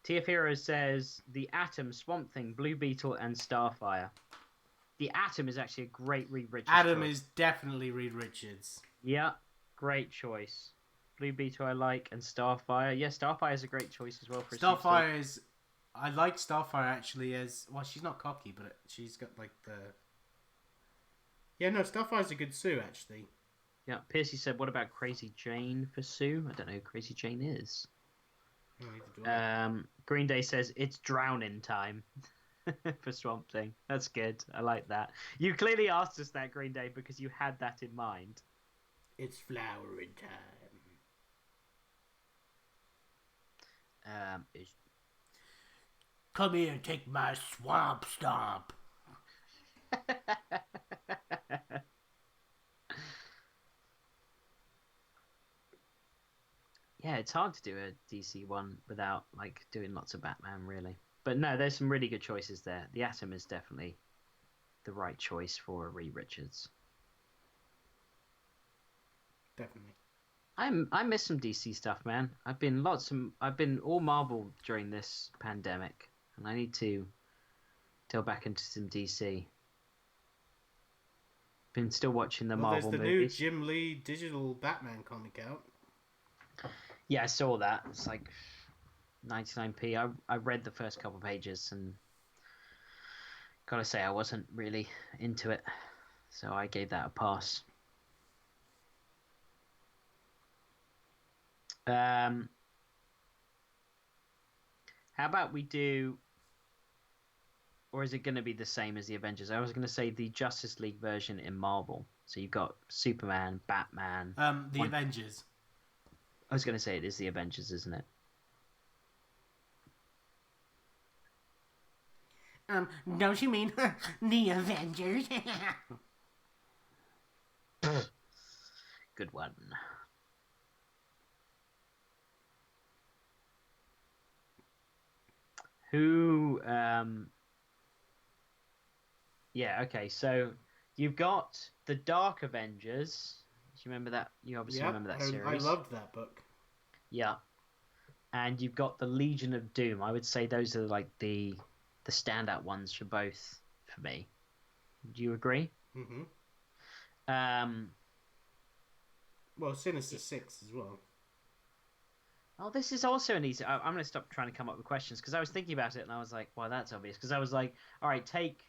Tia Heroes says the Atom, Swamp Thing, Blue Beetle, and Starfire. The Atom is actually a great Reed Richards Adam choice. is definitely Reed Richards. Yeah, great choice. Blue Beetle I like, and Starfire. Yeah, Starfire is a great choice as well for Starfire is... I like Starfire actually as... Well, she's not cocky, but she's got like the... Yeah, no, Starfire's a good Sue, actually. Yeah, Piercy said, what about Crazy Jane for Sue? I don't know who Crazy Jane is. Green Day says, it's drowning time for Swamp Thing. That's good. I like that. You clearly asked us that, Green Day, because you had that in mind. It's flowering time. Come here and take my swamp stomp. Yeah, it's hard to do a DC one without like doing lots of Batman, really. But no, there's some really good choices there. The Atom is definitely the right choice for Reed Richards. Definitely. I miss some DC stuff, man. I've been all Marvel during this pandemic, and I need to delve back into some DC. Been still watching the Marvel movies. Movies. New Jim Lee digital Batman comic out. Yeah, I saw that. It's like 99p. I read the first couple pages and gotta say I wasn't really into it, so I gave that a pass. How about we do, or is it going to be the same as the Avengers? I was going to say the Justice League version in Marvel. So you've got Superman, Batman. Avengers. I was going to say it is the Avengers, isn't it? Don't you mean the Avengers? Good one. Who? Yeah. Okay. So you've got the Dark Avengers. Do you remember that? You obviously Yep, remember that I series. loved that book. Yeah. And you've got the Legion of Doom. I would say those are like the standout ones for both for me. Do you agree? Mm-hmm. Um. Well, Sinister Six as well. Oh, this is also an easy. I'm going to stop trying to come up with questions because I was thinking about it and I was like, well, that's obvious. Because I was like, all right, take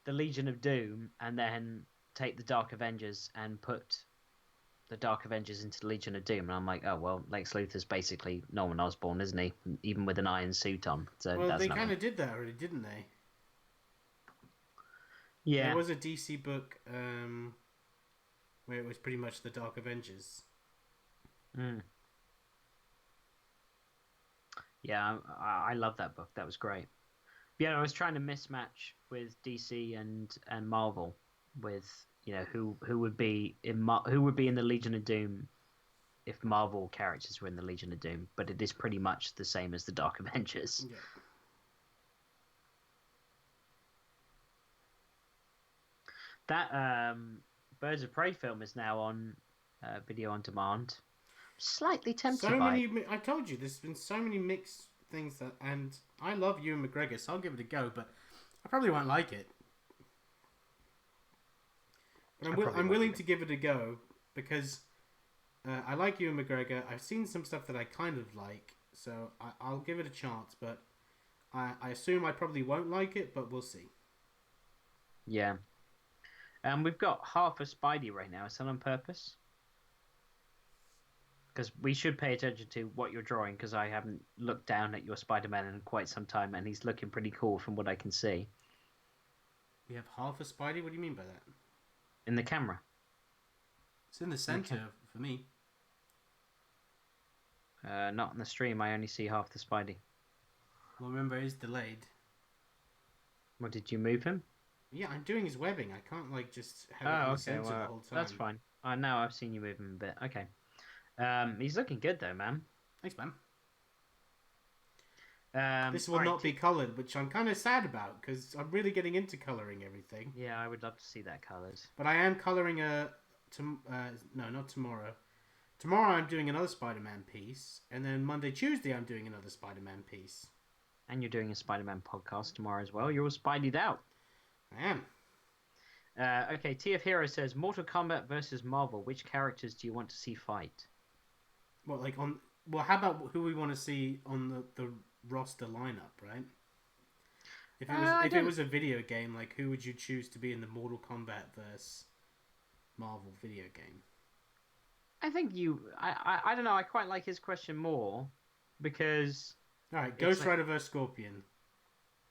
the Legion of Doom and then take the Dark Avengers and put the Dark Avengers into the Legion of Doom. And I'm like, oh, well, Lex Luthor's basically Norman Osborn, isn't he? Even with an iron suit on. So Well, that's they kind nothing. of did that already, didn't they? There Yeah. was a DC book where it was pretty much the Dark Avengers. Mm. Yeah, I love that book. That was great. Yeah, I was trying to mismatch with DC and Marvel with who would be who would be in the Legion of Doom if Marvel characters were in the Legion of Doom, but it is pretty much the same as the Dark Avengers. Yeah. That Birds of Prey film is now on video on demand. Slightly tempted So by it. many. I told you, there's been so many mixed things that, and I love Ewan McGregor, so I'll give it a go. But I probably won't like it. But I probably I'm won't willing either. to give it a go because I like Ewan McGregor. I've seen some stuff that I kind of like, so I'll give it a chance. But I assume I probably won't like it, but we'll see. Yeah. We've got half a Spidey right now. Is that on purpose? Because we should pay attention to what you're drawing, because I haven't looked down at your Spider-Man in quite some time, and he's looking pretty cool from what I can see We have half a Spidey. What do you mean by that? in the camera. It's in the In the center for me. Not on the stream. I only see half the Spidey. Well, remember, it's delayed. What, did you move him? Yeah, I'm doing his webbing. I can't like just have it Oh, in the okay. center the Well, whole time. that's fine. Now I've seen you move him a bit. Okay. He's looking good though, man. Thanks, man. This All will right. not be coloured, which I'm kind of sad about because I'm really getting into colouring everything. Yeah, I would love to see that colored. But I am colouring no, not tomorrow. Tomorrow I'm doing another Spider-Man piece, and then Monday, Tuesday I'm doing another Spider-Man piece. And you're doing a Spider-Man podcast tomorrow as well. You're all Spidey'd out. I am. Okay, T of Hero says Mortal Kombat versus Marvel. Which characters do you want to see fight? Well, like on. Well, how about who we want to see on the roster lineup, right? If it was a video game, like who would you choose to be in the Mortal Kombat versus Marvel video game? I think I don't know. I quite like his question more because All right, it's Ghost like, Rider versus Scorpion.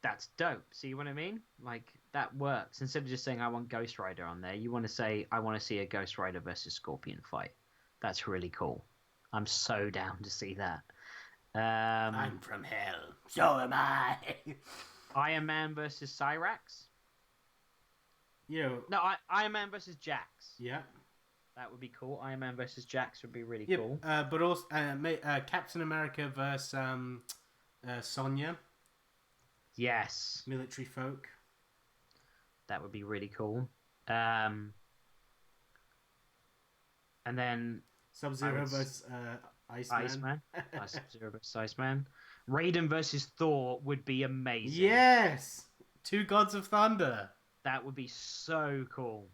that's dope. See what I mean? Like that works. Instead of just saying I want Ghost Rider on there, you want to say I want to see a Ghost Rider versus Scorpion fight. That's really cool. I'm so down to see that. I'm from hell. So am I. Iron Man versus Cyrax. You. No, Iron Man versus Jax. Yeah. That would be cool. Iron Man versus Jax would be really Yep. cool. But also Captain America versus Sonya. Yes, Military folk. that would be really cool. And then Sub-Zero versus Iceman. Sub-Zero versus Iceman. Raiden versus Thor would be amazing. Yes! Two Gods of Thunder. That would be so cool.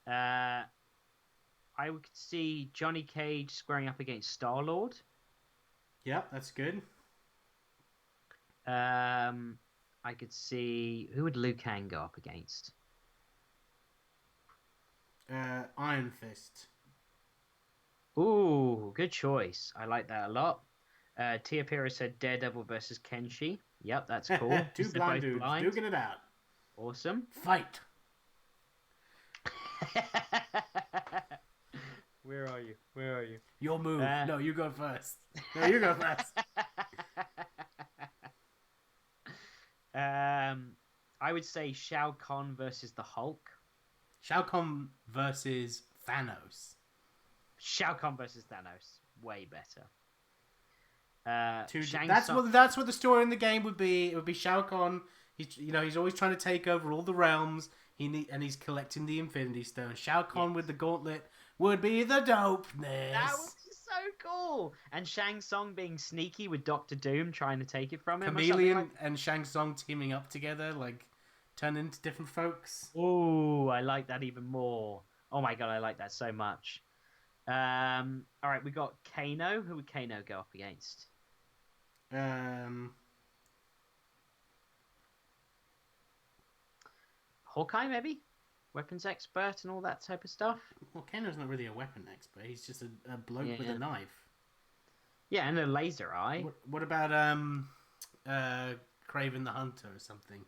I would see Johnny Cage squaring up against Star-Lord. Yep, that's good. I could see... Who would Liu Kang go up against? Iron Fist. Ooh, good choice. I like that a lot. Tia Pira said Daredevil versus Kenshi. Yep, that's cool. Two blind dudes duking it out. Awesome. Fight. Where are you? Where are you? Your move. No, you go first. No, you go first. I would say Shao Kahn versus the Hulk. Shao Kahn versus Thanos. Shao Kahn versus Thanos. Way better. Shang That's Tsung. what the story in the game would be. It would be Shao Kahn. He's always trying to take over all the realms. And he's collecting the Infinity Stone. Shao Kahn Yes. with the gauntlet would be the dopeness. That would be so cool. And Shang Tsung being sneaky with Doctor Doom trying to take it from him or something like Chameleon and Shang Tsung teaming up together, like turn into different folks. Ooh, I like that even more. Oh my god, I like that so much. All right, we got Kano. Who would Kano go up against? Um, Hawkeye, maybe? Weapons expert and all that type of stuff. well, Kano's not really a weapon expert. He's just a bloke with Yeah. a knife. Yeah, and a laser eye. What about Craven the Hunter or something?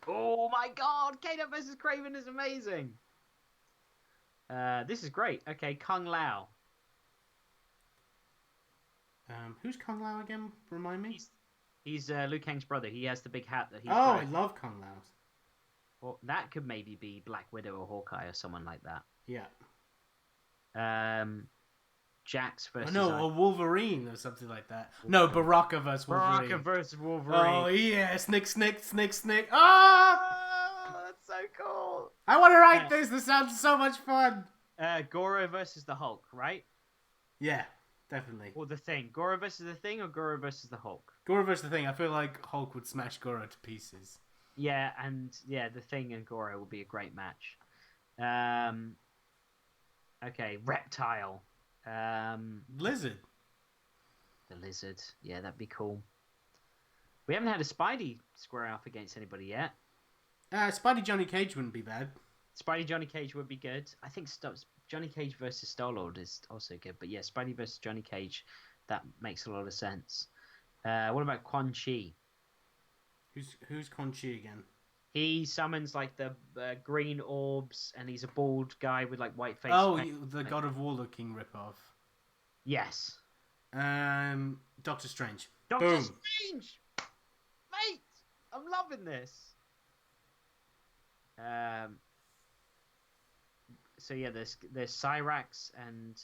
Oh my god, Kano versus Kraven is amazing. This is great. Okay, Kung Lao. Who's Kung Lao again? Remind me. He's Liu Kang's brother. He has the big hat that he's. Oh, I wearing. love Kung Lao's. Well, that could maybe be Black Widow or Hawkeye or someone like that. Yeah. Jax Oh, versus. no, or Wolverine or something like that. No, Baraka versus Wolverine. Baraka versus Wolverine. Oh yeah, snick. Ah! Oh, that's so cool. I want to write this. This sounds so much fun. Goro versus the Hulk, right? Yeah, definitely. Or the Thing. Goro versus the Thing or Goro versus the Hulk? Goro versus the Thing. I feel like Hulk would smash Goro to pieces. Yeah, and the Thing and Goro will be a great match. Okay, Reptile. Lizard. The Lizard. Yeah, that'd be cool. We haven't had a Spidey square off against anybody yet. Spidey Johnny Cage wouldn't be bad. Spidey Johnny Cage would be good. I think Johnny Cage versus Star-Lord is also good. But yeah, Spidey versus Johnny Cage, that makes a lot of sense. What about Quan Chi? Who's Quan Chi again? He summons like the green orbs, and he's a bald guy with like white face. Oh, the God of War looking ripoff. Yes. Doctor Strange. Doctor Boom. Strange! Mate! I'm loving this. So yeah, there's Cyrax and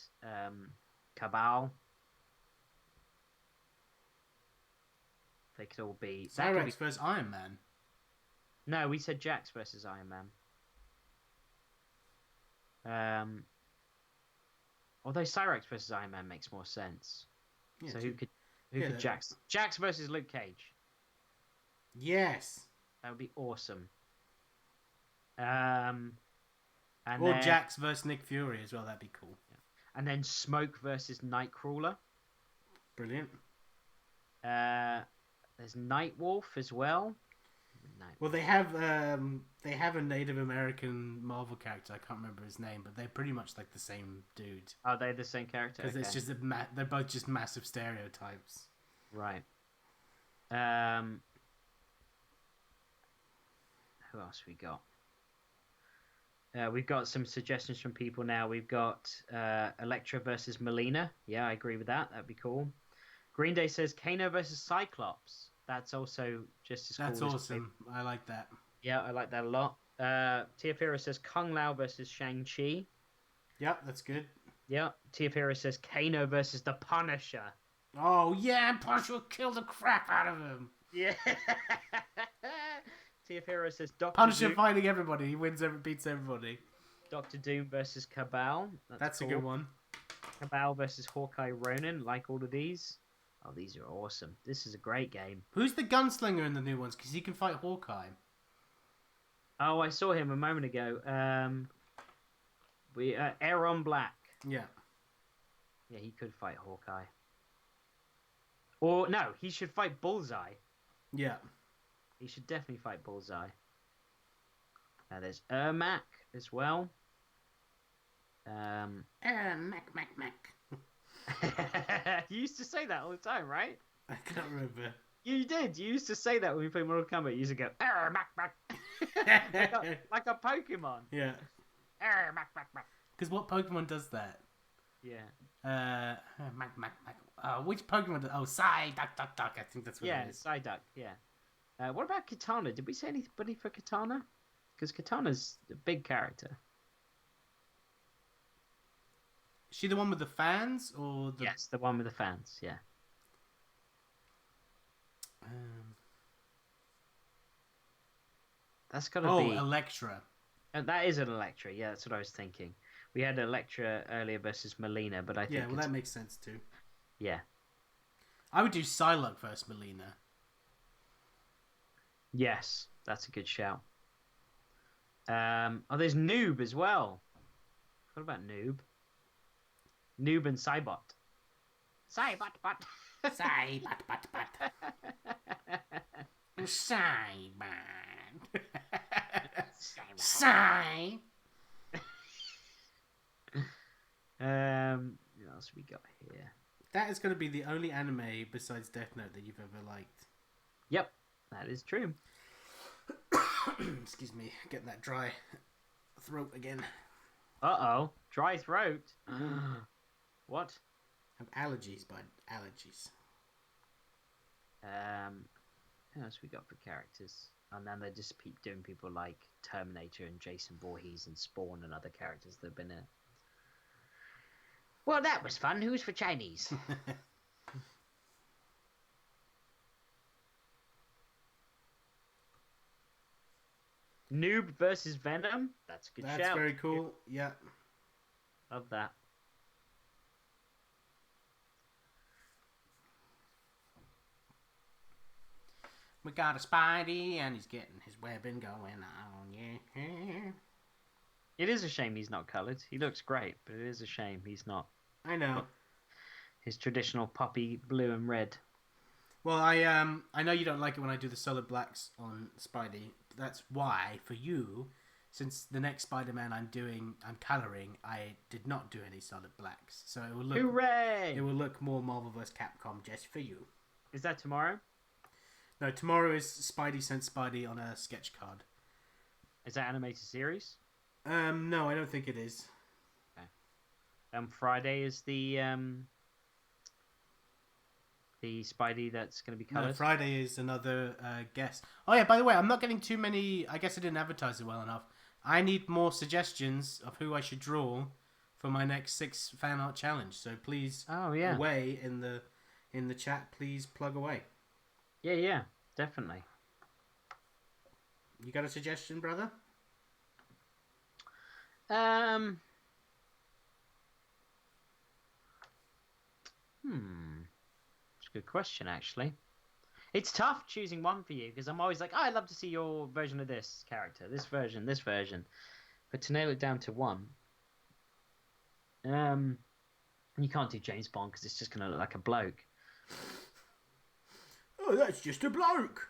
Cabal. They could all be... Cyrax versus Iron Man. No, we said Jax versus Iron Man. Although Cyrax versus Iron Man makes more sense. Yeah, so who could Jax? Jax versus Luke Cage. Yes. That would be awesome. And or then, Jax versus Nick Fury as well. That'd be cool. Yeah. And then Smoke versus Nightcrawler. Brilliant. There's Nightwolf as well. Well, they have a Native American Marvel character. I can't remember his name, but they're pretty much like the same dude. Are they the same character? Because it's just they're both just massive stereotypes. Right. Who else we got? We've got some suggestions from people now. We've got Elektra versus Melina. Yeah, I agree with that. That'd be cool. Green Day says Kano versus Cyclops. That's also just as cool. That's awesome. I like that. Yeah, I like that a lot. Tiafira says Kung Lao versus Shang-Chi. Yep, that's good. Yeah. Tiafira says Kano versus the Punisher. Oh, yeah, Punisher will kill the crap out of him. Yeah. Tiafira says Dr. Punisher Doom. fighting everybody. He beats everybody. Dr. Doom versus Cabal. That's cool. A good one. Cabal versus Hawkeye Ronin. Like all of these. Oh, these are awesome. This is a great game. Who's the gunslinger in the new ones? Because he can fight Hawkeye. Oh, I saw him a moment ago. Aaron Black. Yeah. Yeah, he could fight Hawkeye. Or, no, he should fight Bullseye. Yeah. He should definitely fight Bullseye. Now there's Ermac as well. Mac. You used to say that all the time, right? I can't remember. You did. You used to say that when we played Mortal Kombat. You used to go, Mac. like a Pokemon. Yeah. Mac. Because what Pokemon does that? Yeah. Mac. Which Pokemon does... Oh, Psyduck. I think that's what it is. Yeah, Psyduck, yeah. What about Katana? Did we say anybody for Katana? Because Katana's a big character. Is she the one with the fans, or the... Yes, the one with the fans, yeah. That's got to be... Elektra. That is an Electra. Yeah, that's what I was thinking. We had Electra earlier versus Melina, but I think that makes sense too. Yeah. I would do Psylocke versus Melina. Yes, that's a good shout. There's Noob as well. What about Noob? Noob and Cybot. Cybot, but. Cybot, but. Cybot. Cybot. What else have we got here? That is going to be the only anime besides Death Note that you've ever liked. Yep, that is true. Excuse me, getting that dry throat again. Uh-oh, dry throat. What? I have allergies, bud. Allergies. What else we got for characters? And then they just keep doing people like Terminator and Jason Voorhees and Spawn and other characters that have been in. Well, that was fun. Who's for Chinese? Noob versus Venom? That's a good shout. That's very cool. Yeah. Love that. We got a Spidey and he's getting his webbing going on. Yeah. It is a shame he's not coloured. He looks great, but it is a shame he's not. I know. His traditional poppy blue and red. Well, I know you don't like it when I do the solid blacks on Spidey. That's why, for you, since the next Spider-Man I'm colouring, I did not do any solid blacks. So it will look... Hooray! It will look more Marvel vs. Capcom just for you. Is that tomorrow? No, tomorrow is Spidey sent Spidey on a sketch card. Is that animated series? No, I don't think it is. Okay. Friday is the Spidey that's going to be coloured? No, Friday is another guest. Oh yeah, by the way, I'm not getting too many... I guess I didn't advertise it well enough. I need more suggestions of who I should draw for my next 6 fan art challenge. So please, away in the chat, please plug away. Yeah, definitely. You got a suggestion, brother? It's a good question, actually. It's tough choosing one for you because I'm always like, I'd love to see your version of this character, this version. But to nail it down to one, you can't do James Bond because it's just going to look like a bloke. Oh, that's just a bloke.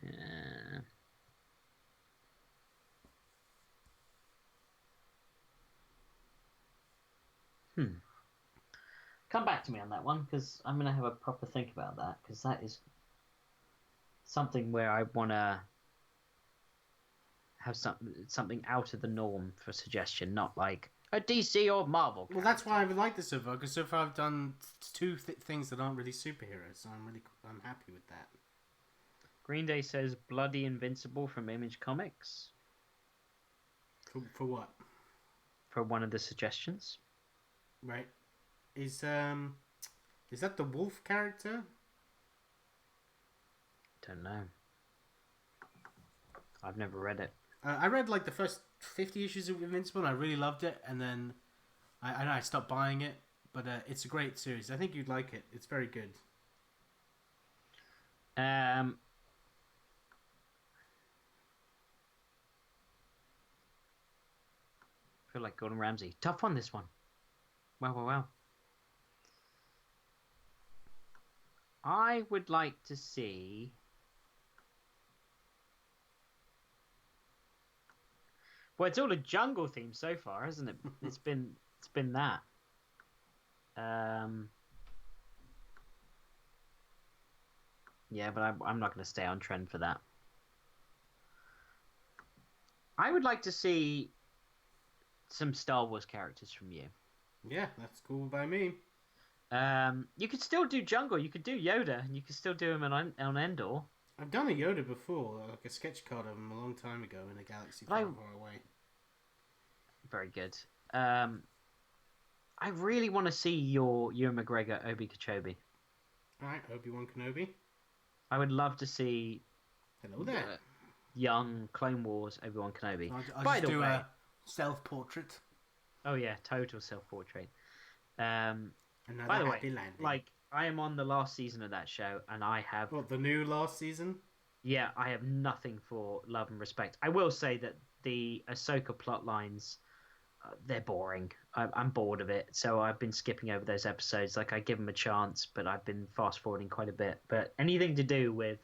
Yeah. Come back to me on that one because I'm going to have a proper think about that because that is something where I want to have something out of the norm for suggestion, not like a DC or Marvel character. Well, that's why I would like this so far because so far I've done 2 things that aren't really superheroes, so I'm happy with that. Green Day says Bloody Invincible from Image Comics. For what? For one of the suggestions. Right. Is that the wolf character? Don't know. I've never read it. I read like the first 50 issues of Invincible and I really loved it, and then I stopped buying it, but it's a great series. I think you'd like it. It's very good. I feel like Gordon Ramsay. Tough one, this one. Wow. I would like to see... Well, it's all a jungle theme so far, hasn't it? It's been that. Yeah, but I'm not going to stay on trend for that. I would like to see some Star Wars characters from you. Yeah, that's cool by me. You could still do Jungle. You could do Yoda, and you could still do him on Endor. I've done a Yoda before, like a sketch card of him a long time ago in a galaxy far away. Very good. I really want to see your Ewan McGregor Obi Kenobi. Alright, Obi-Wan Kenobi. I would love to see Hello there. young Clone Wars Obi-Wan Kenobi. I'll By just the do way, a self-portrait. oh yeah, total self-portrait. Another By the way, happy landing. like I am on the last season of that show, and I have What, the new last season? I have nothing for love and respect. I will say that the Ahsoka plot lines, they're boring. I'm bored of it, so I've been skipping over those episodes. Like I give them a chance, but I've been fast forwarding quite a bit. But anything to do with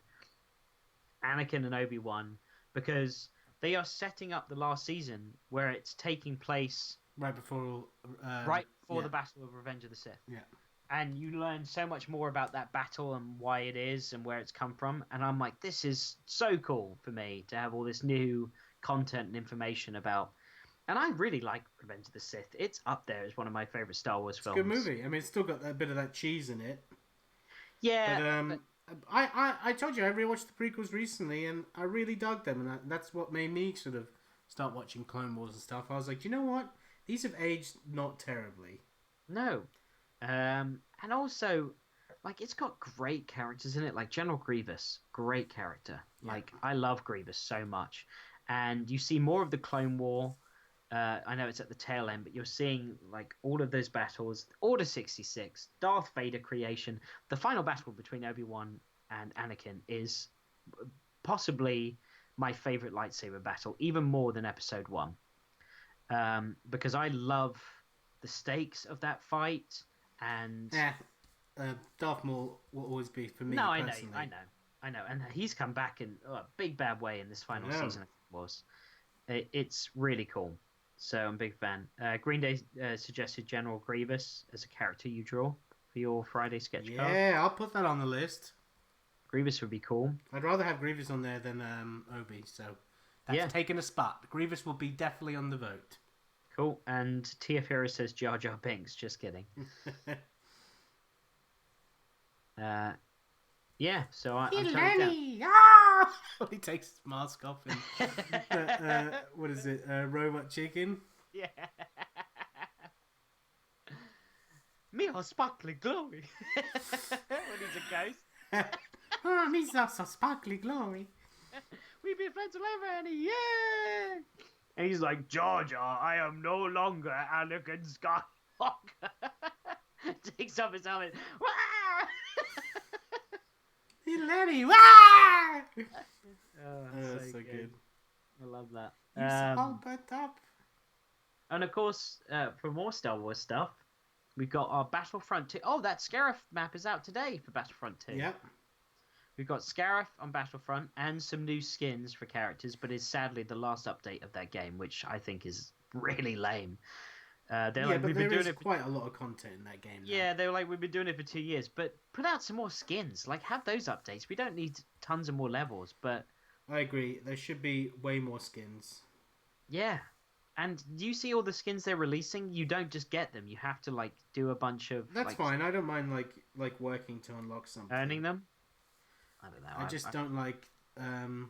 Anakin and Obi-Wan, because they are setting up the last season where it's taking place Right before the Battle of Revenge of the Sith. Yeah. And you learn so much more about that battle and why it is and where it's come from. And I'm like, this is so cool for me to have all this new content and information about. And I really like Revenge of the Sith. It's up there as one of my favorite Star Wars films. It's a good movie. I mean, it's still got a bit of that cheese in it. Yeah. But I told you, I rewatched the prequels recently, and I really dug them. And that's what made me sort of start watching Clone Wars and stuff. I was like, you know what? These have aged not terribly. No. And also, like, it's got great characters in it. Like General Grievous, great character. Yeah. Like, I love Grievous so much. And you see more of the Clone War. I know it's at the tail end, but you're seeing like all of those battles. Order 66, Darth Vader creation. The final battle between Obi-Wan and Anakin is possibly my favorite lightsaber battle, even more than Episode 1. Because I love the stakes of that fight. And Darth Maul will always be for me. No, personally. I know, and he's come back in a big bad way in this final season. It's really cool, so I'm a big fan. Green Day suggested General Grievous as a character you draw for your Friday sketch card. Yeah, I'll put that on the list. Grievous would be cool. I'd rather have Grievous on there than Obi, so that's taken a spot. Grievous will be definitely on the vote. Cool. And TF Hero says Jar Jar Binks. Just kidding. Yeah, so I'm Lenny! Ah! He takes his mask off and what is it? Robot chicken? Yeah. Me or sparkly glory. When he's a ghost. Oh, me so sparkly glory. We've been friends forever, and yeah. And he's like, Jar Jar, I am no longer Anakin Skywalker. Takes off his helmet. Lenny! Wah! Oh, so good. I love that. You're all burnt up. And of course, for more Star Wars stuff, we've got our Battlefront 2. Oh, that Scarif map is out today for Battlefront 2. Yep. We've got Scarif on Battlefront and some new skins for characters, but it's sadly the last update of that game, which I think is really lame. But there is quite a lot of content in that game now. Yeah, they were like, we've been doing it for 2 years, but put out some more skins. Like, have those updates. We don't need tons of more levels, but... I agree. There should be way more skins. Yeah. And do you see all the skins they're releasing? You don't just get them. You have to, like, do a bunch of... That's fine. I don't mind, like working to unlock something. Earning them? I don't know. I just don't like the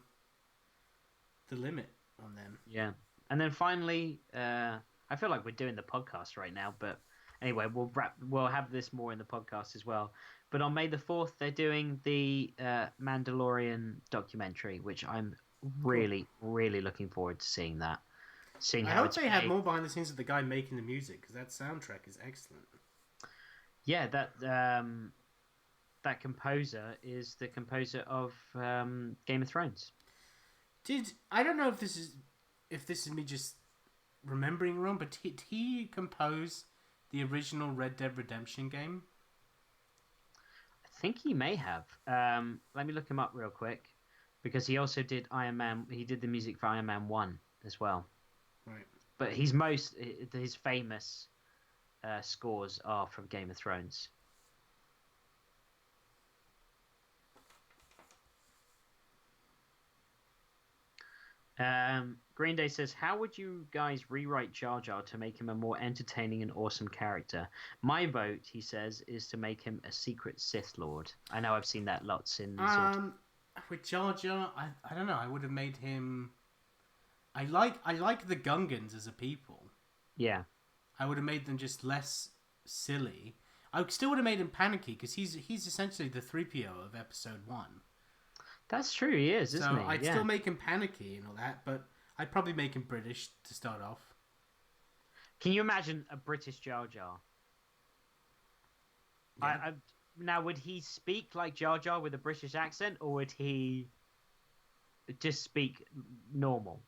limit on them. Yeah. And then finally... I feel like we're doing the podcast right now, but anyway, we'll have this more in the podcast as well. But on May the 4th, they're doing the Mandalorian documentary, which I'm really, really looking forward to seeing that. I hope they have more behind the scenes of the guy making the music, because that soundtrack is excellent. Yeah, that composer is the composer of Game of Thrones. I don't know if this is me just remembering wrong, but did he compose the original Red Dead Redemption game? I think he may have. Let me look him up real quick, because he also did Iron Man. He did the music for Iron Man 1 as well. Right. But his famous scores are from Game of Thrones. Green Day says, how would you guys rewrite Jar Jar to make him a more entertaining and awesome character? My vote, he says, is to make him a secret Sith Lord. I know I've seen that lots in... With Jar Jar, I don't know. I would have made him... I like the Gungans as a people. Yeah. I would have made them just less silly. I still would have made him panicky, because he's essentially the 3PO of Episode 1. That's true. He is, isn't So he? I'd Yeah. still make him panicky and all that, but I'd probably make him British to start off. Can you imagine a British Jar Jar? Yeah. Now, would he speak like Jar Jar with a British accent, or would he just speak normal?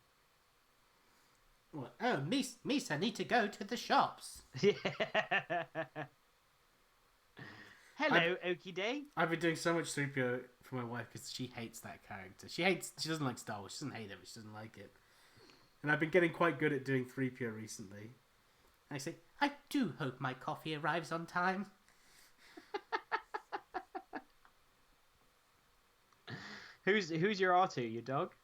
Well, oh, Miss, I need to go to the shops. Yeah. Hello, Okie Day. I've been doing so much 3PO for my wife because she hates that character. She doesn't like Star Wars. She doesn't hate it, but she doesn't like it. And I've been getting quite good at doing 3PO recently. I say, I do hope my coffee arrives on time. Who's your R2? Your dog?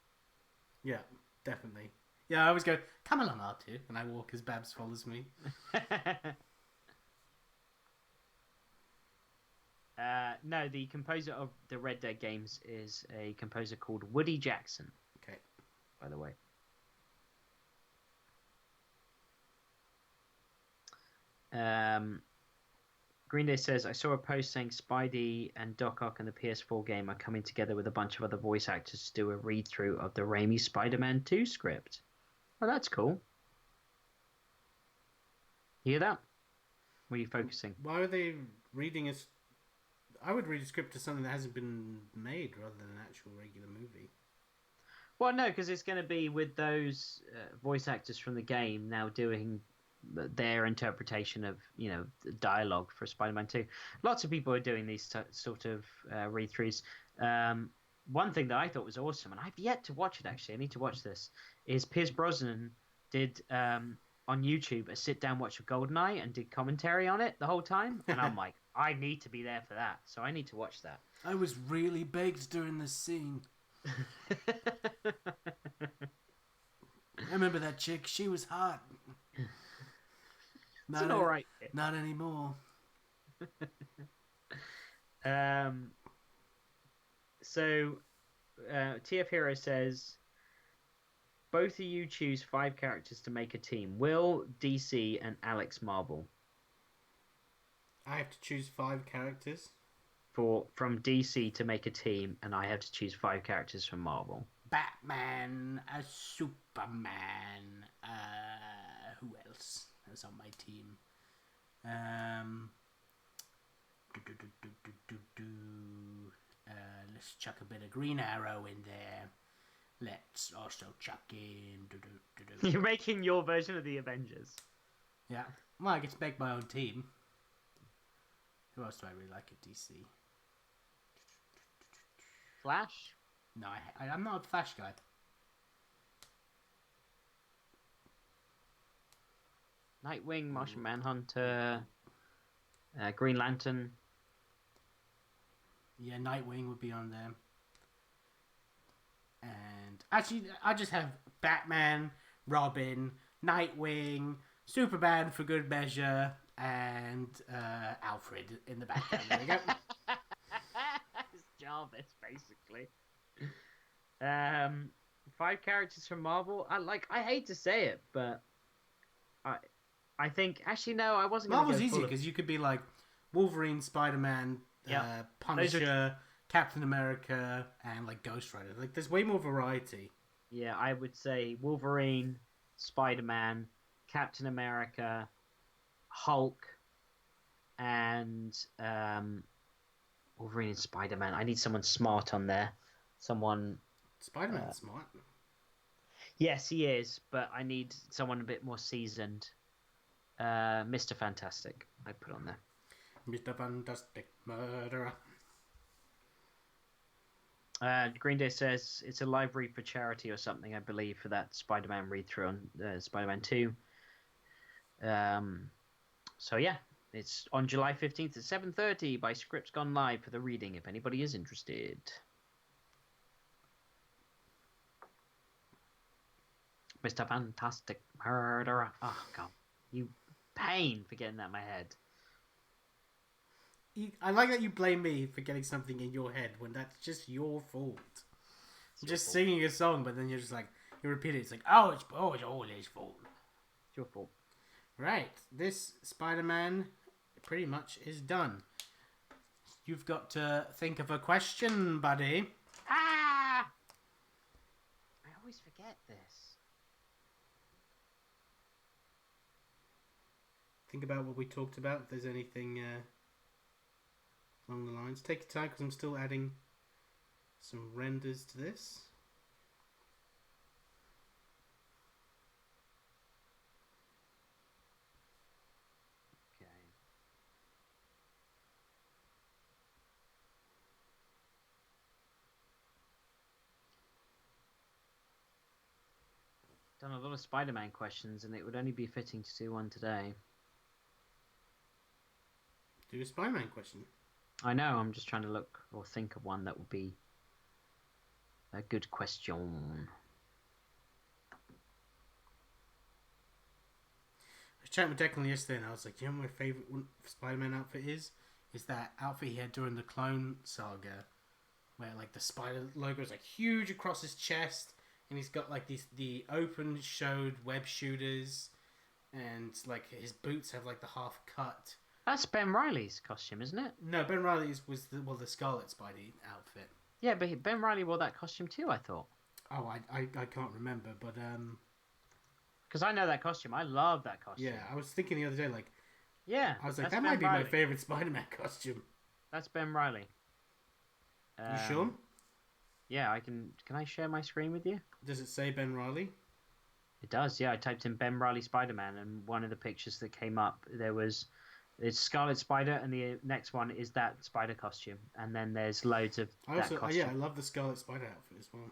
Yeah, definitely. Yeah, I always go, come along, R2, and I walk as Babs follows me. No, the composer of the Red Dead games is a composer called Woody Jackson. Okay. By the way. Green Day says, I saw a post saying Spidey and Doc Ock and the PS4 game are coming together with a bunch of other voice actors to do a read-through of the Raimi Spider-Man 2 script. Oh, that's cool. Hear that? Where are you focusing? Why are they reading I would read a script to something that hasn't been made rather than an actual regular movie. Well, no, because it's going to be with those voice actors from the game now doing their interpretation of, the dialogue for Spider-Man 2. Lots of people are doing these sort of read-throughs. One thing that I thought was awesome, and I've yet to watch it actually, I need to watch this, is Pierce Brosnan did on YouTube a sit-down watch of GoldenEye and did commentary on it the whole time. And I'm like, I need to be there for that, so I need to watch that. I was really baked during this scene. I remember that chick. She was hot. Not all right. Not anymore. So, TF Hero says, both of you choose 5 characters to make a team. Will, DC, and Alex Marvel. I have to choose 5 characters? From DC to make a team, and I have to choose 5 characters from Marvel. Batman, Superman, who else is on my team? Let's chuck a bit of Green Arrow in there. Let's also chuck in... You're making your version of the Avengers. Yeah. Well, I get to make my own team. Who else do I really like at DC? Flash? No, I'm not a Flash guy. Nightwing, Martian Manhunter, Green Lantern. Yeah, Nightwing would be on there. And actually, I just have Batman, Robin, Nightwing, Superman for good measure, and Alfred in the background. There we go. It's Jarvis, basically. 5 characters from Marvel. I hate to say it, but I think actually no, I wasn't. Marvel's easy because you could be like Wolverine, Spider-Man, Punisher, Captain America, and like Ghost Rider. Like, there's way more variety. Yeah, I would say Wolverine, Spider-Man, Captain America, Hulk, and Wolverine and Spider-Man. I need someone smart on there. Someone. Spider-Man's smart. Yes, he is, but I need someone a bit more seasoned. Mr. Fantastic, I put on there. Mr. Fantastic Murderer. Green Day says it's a live read for charity or something, I believe, for that Spider-Man read-through on Spider-Man 2. So yeah, it's on July 15th at 7:30 by Scripts Gone Live for the reading, if anybody is interested. Mr. Fantastic Murderer. Oh, God. You pain for getting that in my head. I like that you blame me for getting something in your head when that's just your fault. Just singing a song, but then you're just like, you repeat it. It's like, it's all his fault. It's your fault. Right. This Spider-Man pretty much is done. You've got to think of a question, buddy. Ah! get this. Think about what we talked about. If there's anything along the lines, take your time because I'm still adding some renders to this. Okay. Done a lot of Spider-Man questions, and it would only be fitting to do one today. Do a Spider-Man question. I know. I'm just trying to look or think of one that would be a good question. I was chatting with Declan yesterday, and I was like, "You know what my favorite Spider-Man outfit is? Is that outfit he had during the Clone Saga, where like the spider logo is like huge across his chest, and he's got like the open-showed web shooters, and like his boots have like the half cut." That's Ben Reilly's costume, isn't it? No, Ben Reilly's was the Scarlet Spidey outfit. Yeah, but Ben Reilly wore that costume too, I thought. Oh, I can't remember, but because I know that costume. I love that costume. yeah, I was thinking the other day, like, yeah, I was like, that Ben might be Reilly. my favorite Spider-Man costume. That's Ben Reilly. You sure? Yeah, I can. Can I share my screen with you? Does it say Ben Reilly? It does. Yeah, I typed in Ben Reilly Spider-Man, and one of the pictures that came up it's Scarlet Spider, and the next one is that spider costume, and then there's loads of that costume. I love the Scarlet Spider outfit as well.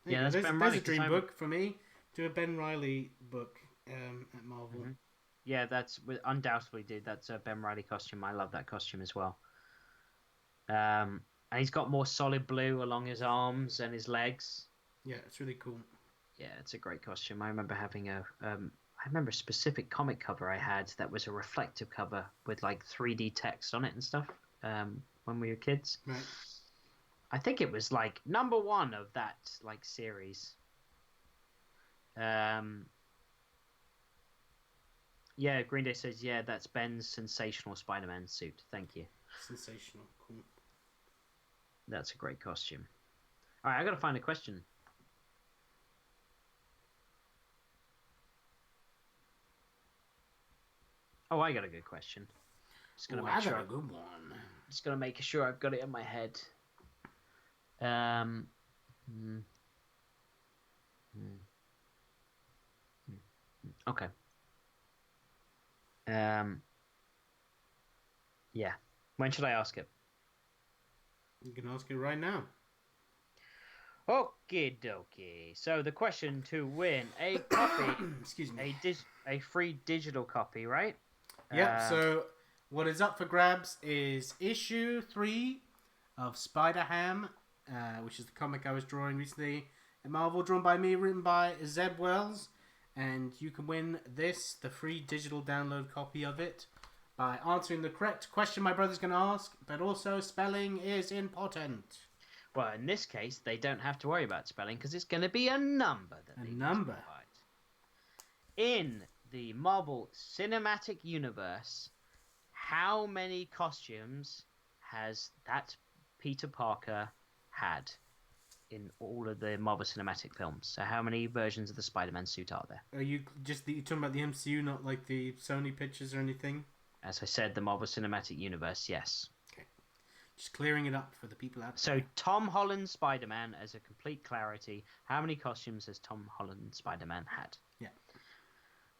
Yeah, that's there's, Ben there's Reilly. a dream book for me. Do a Ben Reilly book at Marvel. Mm-hmm. Yeah, that's undoubtedly, dude. That's a Ben Reilly costume. I love that costume as well. And he's got more solid blue along his arms and his legs. Yeah, it's really cool. Yeah, it's a great costume. I remember having I remember a specific comic cover I had that was a reflective cover with like 3D text on it and stuff. When we were kids. Right. I think it was like #1 of that like series. Yeah, Green Day says, yeah, that's Ben's sensational Spider-Man suit. Thank you. Sensational. Cool. That's a great costume. All right, I got to find a question. Oh, I got a good question. Just gonna make sure. I got a good one. Just gonna make sure I've got it in my head. Okay. Yeah. When should I ask it? You can ask it right now. Okie dokie. So the question to win a copy, excuse me, a free digital copy, right? Yep. So what is up for grabs is issue 3 of Spider-Ham, which is the comic I was drawing recently at Marvel, drawn by me, written by Zeb Wells, and you can win the free digital download copy of it, by answering the correct question my brother's going to ask, but also spelling is important. Well, in this case, they don't have to worry about spelling because it's going to be a number that they provide. In the Marvel Cinematic Universe, how many costumes has that Peter Parker had in all of the Marvel Cinematic films? So how many versions of the Spider-Man suit are there? Are you you're talking about the MCU, not like the Sony pictures or anything? As I said, the Marvel Cinematic Universe, yes. Just clearing it up for the people out there. So Tom Holland Spider-Man, as a complete clarity, how many costumes has Tom Holland Spider-Man had? Yeah.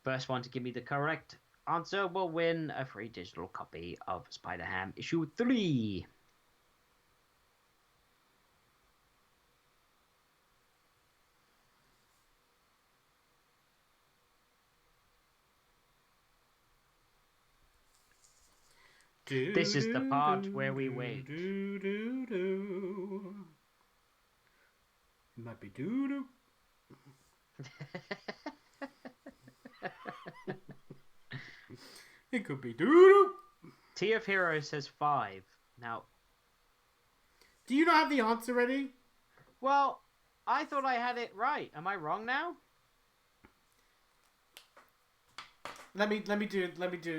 First one to give me the correct answer will win a free digital copy of Spider-Ham issue 3. This is the part where we wait. It might be doo-doo. It could be doo-doo. T of Hero says 5. Now, do you not have the answer ready? Well, I thought I had it right. Am I wrong now? Let me do it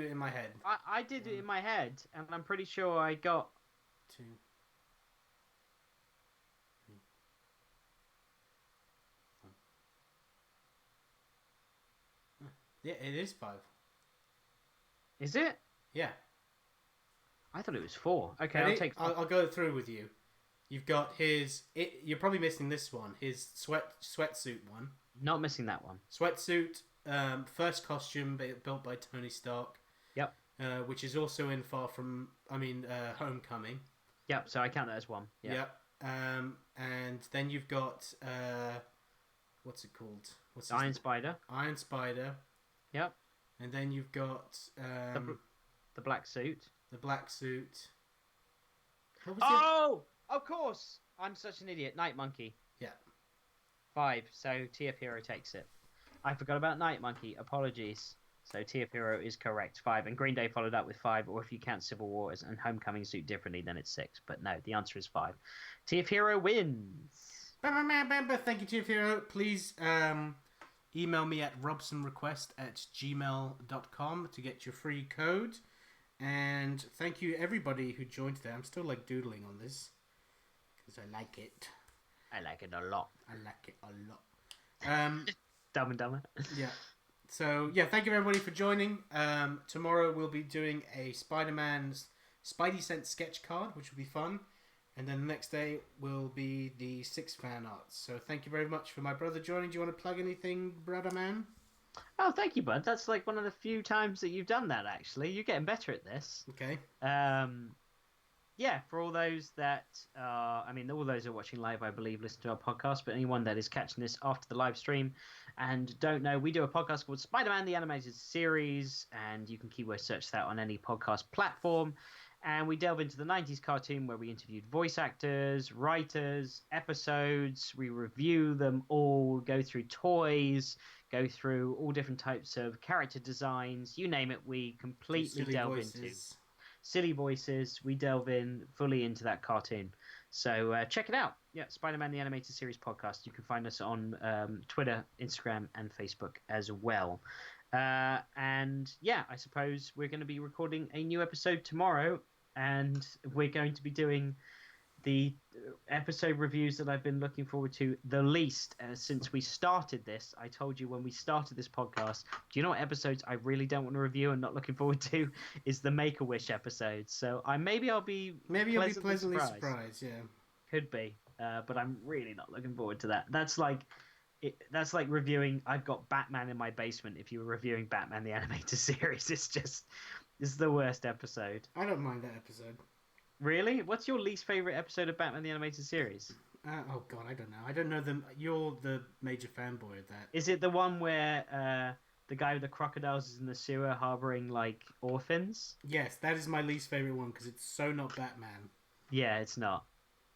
in my head. I did it in my head, and I'm pretty sure I got 2, 3, Yeah, it is 5. Is it? Yeah. I thought it was 4. Okay, Ready? I'll take 5. I'll go through with you. You've got his. You're probably missing this one. His sweatsuit one. Not missing that one. Sweatsuit. First costume built by Tony Stark. Yep. Which is also in Homecoming. Yep. So I count that as 1. Yep. And then you've got what's it called? What's Iron Spider. Iron Spider. Yep. And then you've got the black suit. The black suit. Oh, of course! I'm such an idiot. Night Monkey. Yeah. 5. So TF Hero takes it. I forgot about Night Monkey. Apologies. So TF Hero is correct. 5. And Green Day followed up with 5. Or if you count Civil War and Homecoming suit differently, then it's 6. But no, the answer is 5. TF Hero wins. Thank you, TF Hero. Please email me at robsonrequest@gmail.com to get your free code. And thank you everybody who joined today. I'm still like doodling on this because I like it. I like it a lot. Dumb and Dumber. Yeah. So yeah, thank you everybody for joining. Tomorrow we'll be doing a Spider-Man's Spidey Sense sketch card, which will be fun. And then the next day will be the 6 fan arts. So thank you very much for my brother joining. Do you want to plug anything, brother man? Oh, thank you, bud. That's like one of the few times that you've done that, actually. You're getting better at this. Okay. Yeah, for all those that all those who are watching live, I believe, listen to our podcast, but anyone that is catching this after the live stream and don't know, we do a podcast called Spider-Man, the Animated Series, and you can keyword search that on any podcast platform. And we delve into the 90s cartoon where we interviewed voice actors, writers, episodes. We review them all, go through toys, go through all different types of character designs. You name it, we completely delve into. Silly voices. We delve in fully into that cartoon. So check it out. Yeah, Spider-Man the Animated Series podcast. You can find us on Twitter, Instagram, and Facebook as well. And yeah, I suppose we're going to be recording a new episode tomorrow, and we're going to be doing the episode reviews that I've been looking forward to the least since we started this. I told you when we started this podcast, do you know what episodes I really don't want to review and not looking forward to is the Make-A-Wish episodes. So I'll be pleasantly surprised. Yeah, could be, but I'm really not looking forward to that. That's like reviewing I've got Batman in my basement if you were reviewing Batman the Animated Series. It's the worst episode. I don't mind that episode. Really? What's your least favorite episode of Batman the Animated Series? Oh god, I don't know. I don't know them. You're the major fanboy of that. Is it the one where the guy with the crocodiles is in the sewer harboring like orphans? Yes, that is my least favorite one because it's so not Batman. Yeah, it's not.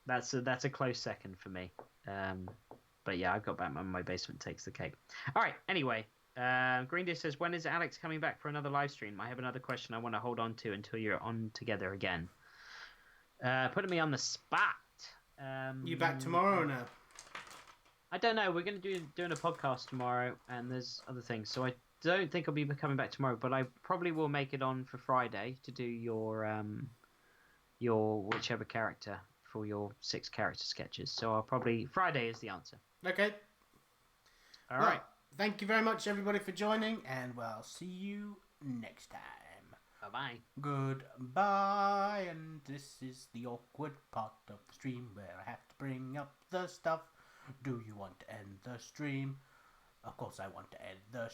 That's a close second for me. But yeah, I've got Batman in my basement takes the cake. All right. Anyway, Green Day says, when is Alex coming back for another live stream? I have another question I want to hold on to until you're on together again. Putting me on the spot. You back tomorrow or no? I don't know. We're going to doing a podcast tomorrow, and there's other things. So I don't think I'll be coming back tomorrow, but I probably will make it on for Friday to do your whichever character for your 6 character sketches. So Friday is the answer. Okay. All right. Thank you very much, everybody, for joining, and we'll see you next time. Bye-bye. Goodbye, and this is the awkward part of the stream where I have to bring up the stuff. Do you want to end the stream? Of course I want to end the